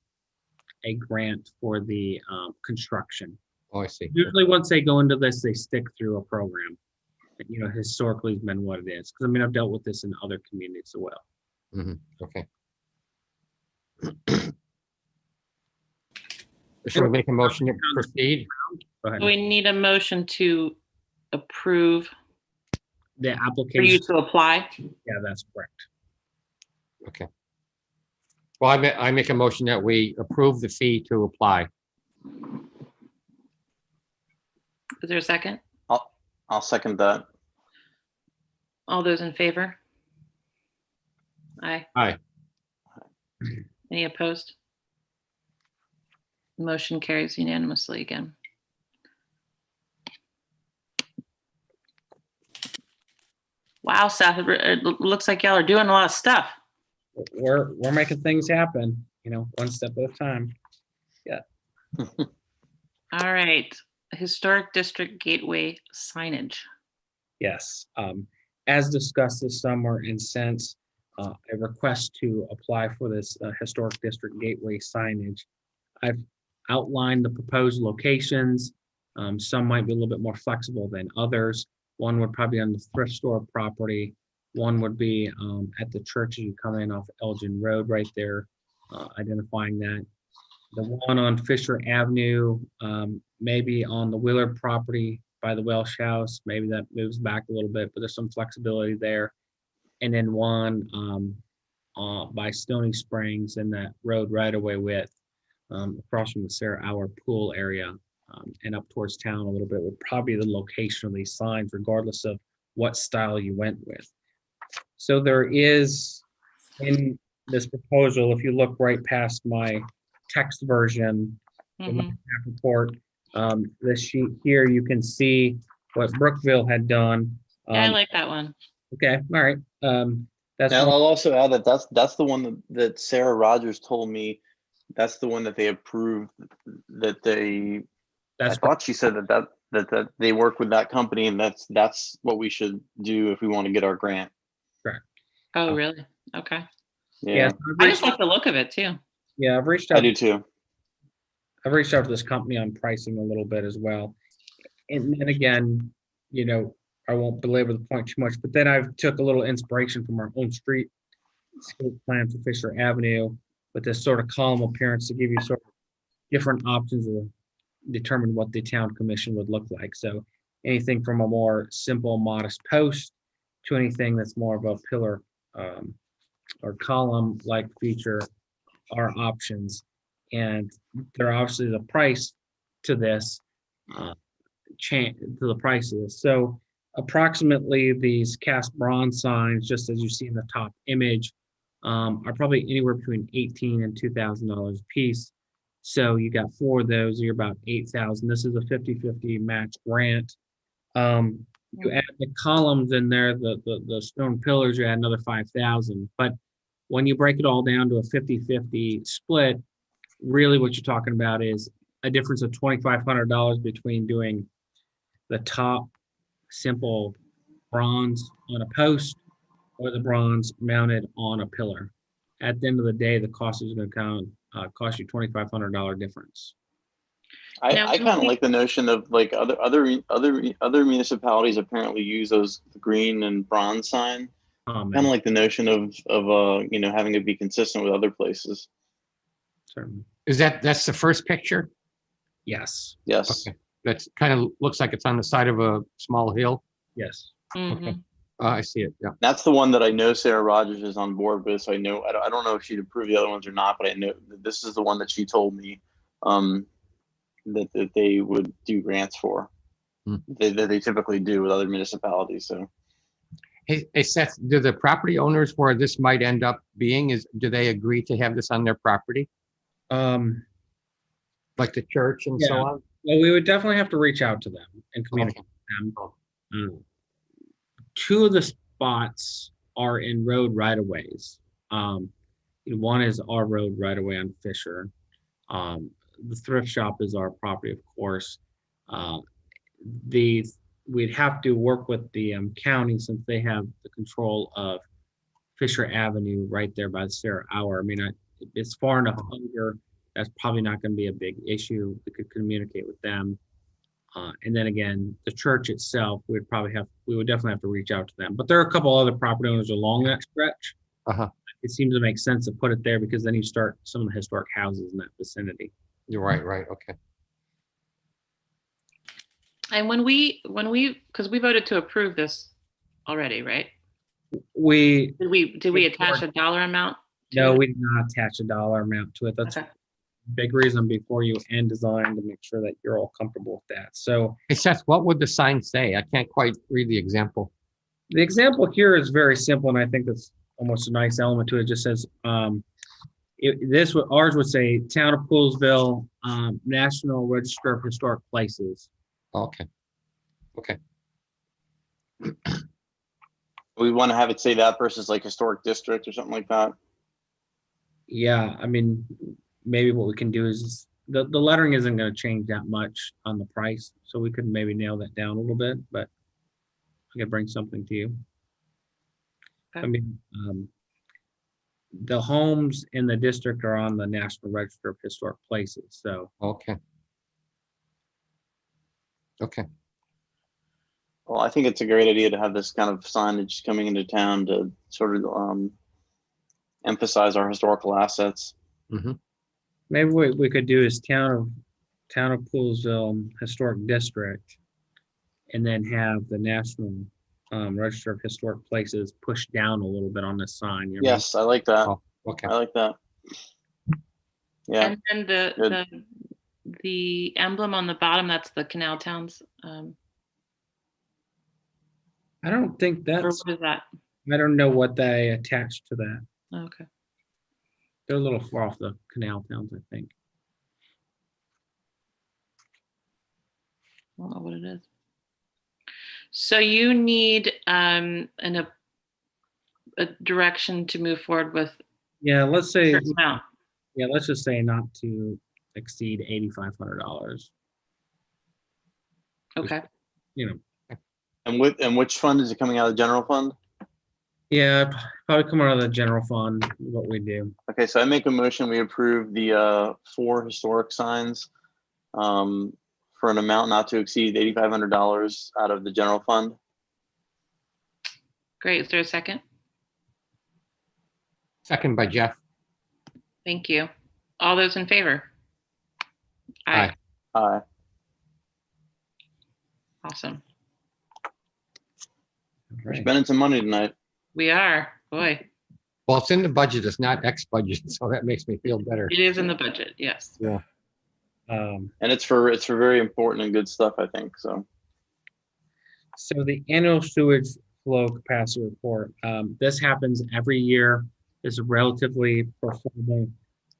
a grant for the construction. Oh, I see. Usually, once they go into this, they stick through a program. You know, historically has been what it is. Because I mean, I've dealt with this in other communities as well. Okay. Should we make a motion to proceed? Go ahead. We need a motion to approve The for you application, to apply. yeah, that's correct. Okay. Well, I make a motion that we approve the fee to apply. Is there a second? I'll second that. All those in favor? Aye. Aye. Any opposed? Motion carries unanimously again. Wow, Seth, it looks like y'all are doing a lot of stuff. We're making things happen, you know, one step at a time. All right, Historic District Gateway signage. Yes, as discussed this summer and since a request to apply for this historic district gateway signage. I've outlined the proposed locations. Some might be a little bit more flexible than others. One would probably be on the thrift store property. One would be at the church as you come in off Elgin Road right there, identifying that. The one on Fisher Avenue, maybe on the Willard property by the Welsh House, maybe that moves back a little bit, but there's some flexibility there. And then one by Stony Springs and that road right away with across from the Sarah Hour Pool area and up towards town a little bit would probably be the location of these signs, regardless of what style you went with. So there is in this proposal, if you look right past my text version, the Mhm. staff report, this sheet here, you can see what Brookville had done. Yeah, I like that one. Okay, all right. That's Now, one- I'll also add that that's the one that Sarah Rogers told me. That's the one that they approved. That I that's thought she said that they work with that company, and that's what we should do if we want to get our grant. Oh, really? Okay. Yeah, yeah. I just like the look of it too. Yeah, I've reached I out. do too. I've reached out to this company on pricing a little bit as well. And then again, you know, I won't belabor the point too much, but then I've took a little inspiration from our own street plan for Fisher Avenue with this sort of column appearance to give you sort of different options to determine what the town commission would look like. So anything from a more simple, modest post to anything that's more of a pillar or column-like feature are options. And there obviously is a price to this, to the price of this. So approximately these cast bronze signs, just as you see in the top image, are probably anywhere between $18 and $2,000 a piece. So you got 4 of those, you're about 8,000. This is a 50-50 match grant. You add the columns in there, the stone pillars, you add another 5,000. But when you break it all down to a 50-50 split, really what you're talking about is a difference of $2,500 between doing the top simple bronze on a post or the bronze mounted on a pillar. At the end of the day, the cost is going to cost you $2,500 difference. Now, I kind of we- like the notion of like other municipalities apparently use those green and bronze sign. Kind of like the notion of you know, having it be consistent with other places. Certainly. That's the first picture? Yes, Yes. Okay. That's kind of looks like it's on the side of a small hill. yes. Mhm. I see it, yeah. That's the one that I know Sarah Rogers is on board with. So I know, I don't know if she'd approve the other ones or not, but I know that this is the one that she told me that they would do grants for. that they typically do with other municipalities. So Hey, Seth, do the property owners where this might end up being, do they agree to have this on their property, Um, like the church and so Yeah. on? well, we would definitely have to reach out to them and communicate with them. Two of the spots are in road right of ways. One is our road right away on Fisher. The thrift shop is our property, of course. We'd have to work with the county since they have the control of Fisher Avenue right there by the Sarah Hour. I mean, it's far enough under. That's probably not going to be a big issue. We could communicate with them. And then again, the church itself, we would definitely have to reach out to them. But there are a couple other property owners along that stretch. Uh-huh. It seems to make sense to put it there because then you start some of the historic houses in that vicinity. You're right, okay. And because we voted to approve this already, right? Did we attach a dollar amount? No, we did not attach a dollar amount to it. That's Okay. a big reason before you end design to make sure that you're all comfortable with that. So Hey, Seth, what would the sign say? I can't quite read the example. the example here is very simple, and I think that's almost a nice element to it. It just says, ours would say Town of Poolsville, National Register of Historic Places. Okay. we want to have it say that versus like historic district or something like that. Yeah, I mean, maybe what we can do is the lettering isn't going to change that much on the price, so we could maybe nail that down a little bit, but I could bring something to you. Okay. I mean, the homes in the district are on the National Register of Historic Places, so. Okay. Well, I think it's a great idea to have this kind of signage coming into town to sort of emphasize our historical assets. Mm-hmm. Maybe what we could do is Town of Poolsville Historic District, and then have the National Register of Historic Places pushed down a little bit on the sign. You know what I mean? Yes, I like that. Oh, okay. I like that. Yeah, And then the emblem on the bottom, that's the Canal Towns. I don't think Or that's, what is that? I don't know what they attached to that. Okay. They're a little far off the Canal Towns, I think. I don't know what it is. So you need a direction to move forward with Yeah, let's say, certain amount. yeah, let's just say not to exceed $8,500. Okay. You know, and which fund is it coming out of? The general fund? yeah, probably come out of the general fund, what we do. Okay, so I make a motion, we approve the 4 historic signs for an amount not to exceed $8,500 out of the general fund. Great. Is there a second? Second by Jeff. Thank you. All those in favor? Aye. Aye. Awesome. We're Right. spending some money tonight. We are, boy. Well, it's in the budget. It's not X budget, so that makes me feel better. It is in the budget, yes. Yeah. And it's for very important and good stuff, I think, so. So the annual sewage flow capacity report, this happens every year. It's relatively performable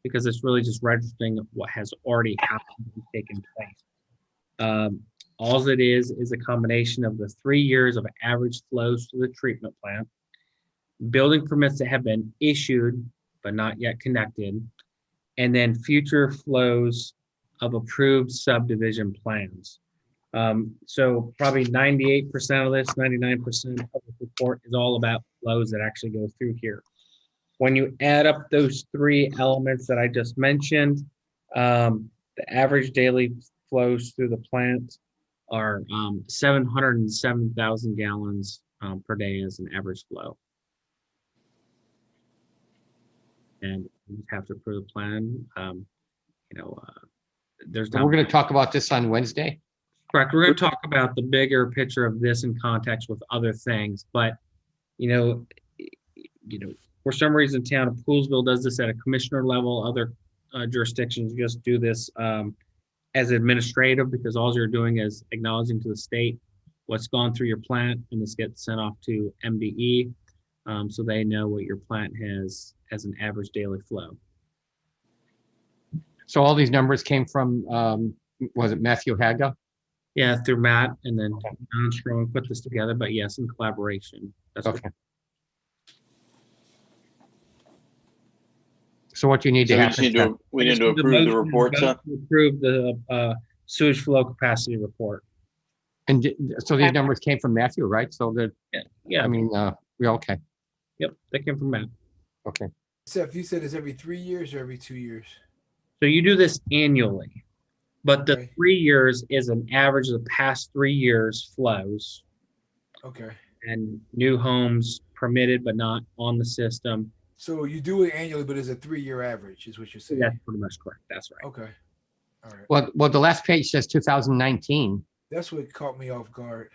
because it's really just registering what has already happened and taken place. All it is a combination of the 3 years of average flows to the treatment plant, building permits that have been issued but not yet connected, and then future flows of approved subdivision plans. So probably 98% of this, 99% of the report is all about flows that actually go through here. When you add up those 3 elements that I just mentioned, the average daily flows through the plant are 707,000 gallons per day as an average flow. And you have to approve the plan. There's We're going to talk about this on Wednesday. correct. We're going to talk about the bigger picture of this in context with other things, but for some reason, Town of Poolsville does this at a commissioner level. Other jurisdictions just do this as administrative, because all you're doing is acknowledging to the state what's gone through your plant, and this gets sent off to MDE, so they know what your plant has as an average daily flow. So all these numbers came from, was it Matthew Haga? Yeah, through Matt, and then John Strong put this together, but yes, in collaboration. That's what- Okay. So what you need So to we happen? just need then- to, we need Just to need the approve the motion report, to Seth? approve the sewage flow capacity report. And so these numbers came from Matthew, right? So that, Yeah, I mean, we okay, yep, that came from Matt. okay. Seth, you said it's every 3 years or every 2 years? So you do this annually, but the Okay. 3 years is an average of the past 3 years flows Okay. and new homes permitted but not on the system. So you do it annually, but it's a 3-year average, is what you're saying? That's pretty much correct. That's right. Okay. All right. Well, the last page says 2019. That's what caught me off guard.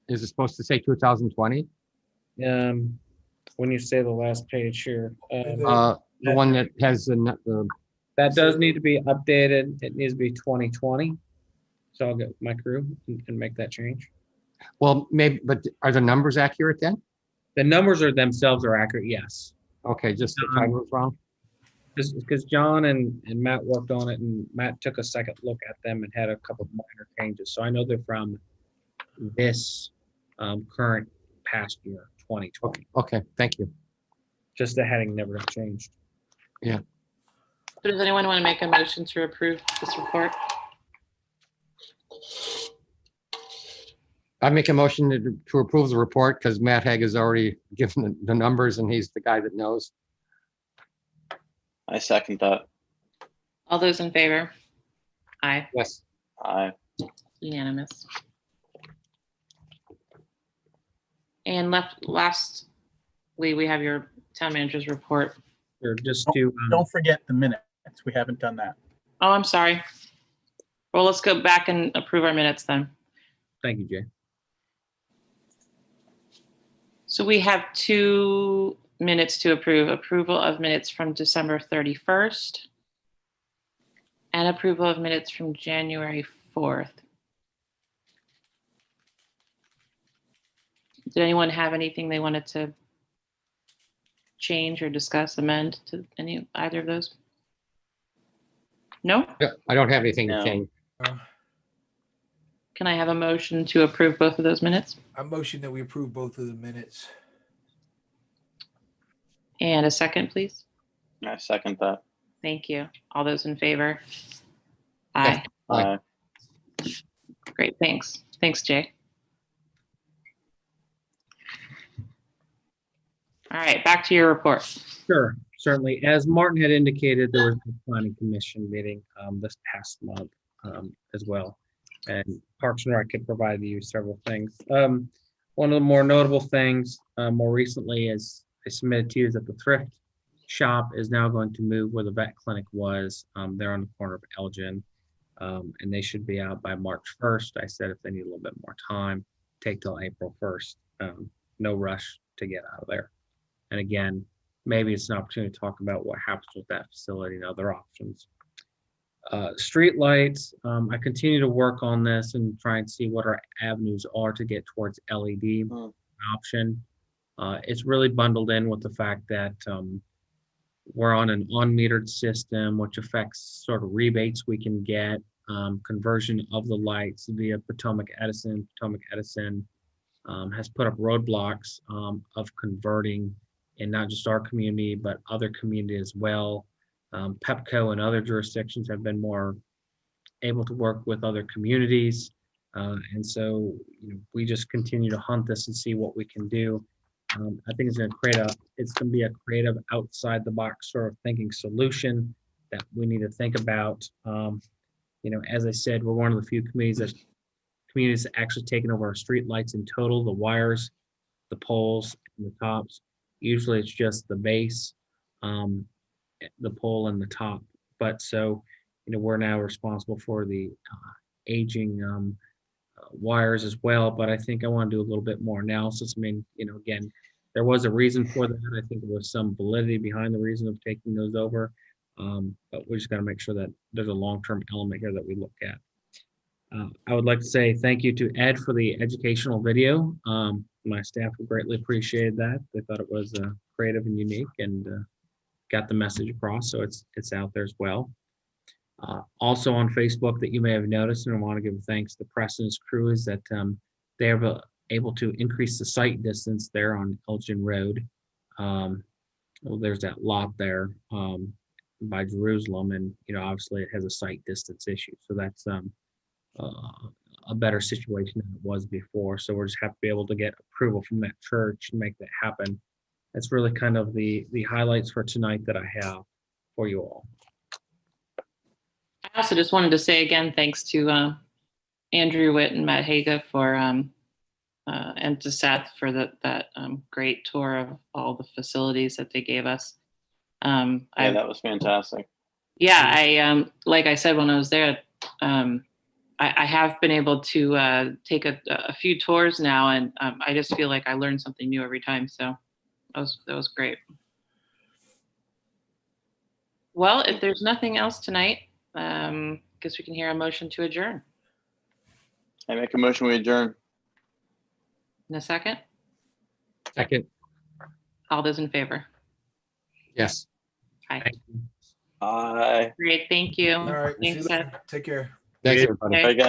Is it supposed to say 2020? When you say the last page here, The one that has the, that does need to be updated. It needs to be 2020. So I'll get my crew and make that change. well, maybe, but are the numbers accurate then? The numbers are themselves are accurate, yes. Okay, just the title was wrong? Because John and Matt worked on it, and Matt took a second look at them and had a couple of minor changes. So I know they're from this current past year, 2020. Okay, thank you. Just the heading never got changed. So does anyone want to make a motion to approve this report? I make a motion to approve the report because Matt Hague has already given the numbers and he's the guy that knows. I second that. All those in favor? Aye, Yes. Aye. unanimous. And lastly, we have your town manager's report. Or just to, Don't forget the minutes. We haven't done that. Oh, I'm sorry. Well, let's go back and approve our minutes then. thank you, Jay. So we have 2 minutes to approve. Approval of minutes from December 31st and approval of minutes from January 4th. Did anyone have anything they wanted to change or discuss, amend to either of those? No? Yeah, I don't have anything to No. change. Can I have a motion to approve both of those minutes? I motion that we approve both of the minutes. And a second, please? I second that. Thank you. All those in favor? Aye. Aye. Great, thanks. Thanks, Jay. All right, back to your report. Sure, certainly. As Martin had indicated, there was a planning commission meeting this past month as well. And Parks and Rec could provide you several things. One of the more notable things more recently is I submitted to you is that the thrift shop is now going to move where the vet clinic was. They're on the corner of Elgin. And they should be out by March 1st. I said if they need a little bit more time, take till April 1st. No rush to get out of there. And again, maybe it's an opportunity to talk about what happens with that facility and other options. Street lights, I continue to work on this and try and see what our avenues are to get towards LED option. It's really bundled in with the fact that we're on an unmetered system, which affects sort of rebates we can get, conversion of the lights via Potomac Edison. Potomac Edison has put up roadblocks of converting in not just our community, but other communities as well. Pepco and other jurisdictions have been more able to work with other communities. And so we just continue to hunt this and see what we can do. I think it's going to be a creative outside the box sort of thinking solution that we need to think about. As I said, we're one of the few communities that actually taken over our street lights in total, the wires, the poles, and the tops. Usually it's just the base, the pole and the top. But so, we're now responsible for the aging wires as well. But I think I want to do a little bit more analysis. I mean, again, there was a reason for that. I think there was some validity behind the reason of taking those over. But we just got to make sure that there's a long-term element here that we look at. I would like to say thank you to Ed for the educational video. My staff greatly appreciated that. They thought it was creative and unique, and got the message across, so it's out there as well. Also on Facebook, that you may have noticed, and I want to give thanks to Preston's crew, is that they are able to increase the sight distance there on Elgin Road. Well, there's that lot there by Jerusalem, and obviously it has a sight distance issue, so that's a better situation than it was before. So we're just have to be able to get approval from that church and make that happen. That's really kind of the highlights for tonight that I have for you all. I also just wanted to say again, thanks to Andrew Witt and Matt Haga for and to Seth for that great tour of all the facilities that they gave us. Yeah, that was fantastic. Yeah, I like I said when I was there, I have been able to take a few tours now, and I just feel like I learn something new every time. So that was great. Well, if there's nothing else tonight, guess we can hear a motion to adjourn. I make a motion, we adjourn. In a second, Second, all those in favor? yes. Hi. Aye. Great, thank you. All right. See you Thanks, later. Seth. Take care. Thanks, Yeah. everybody. Okay. Bye, guys.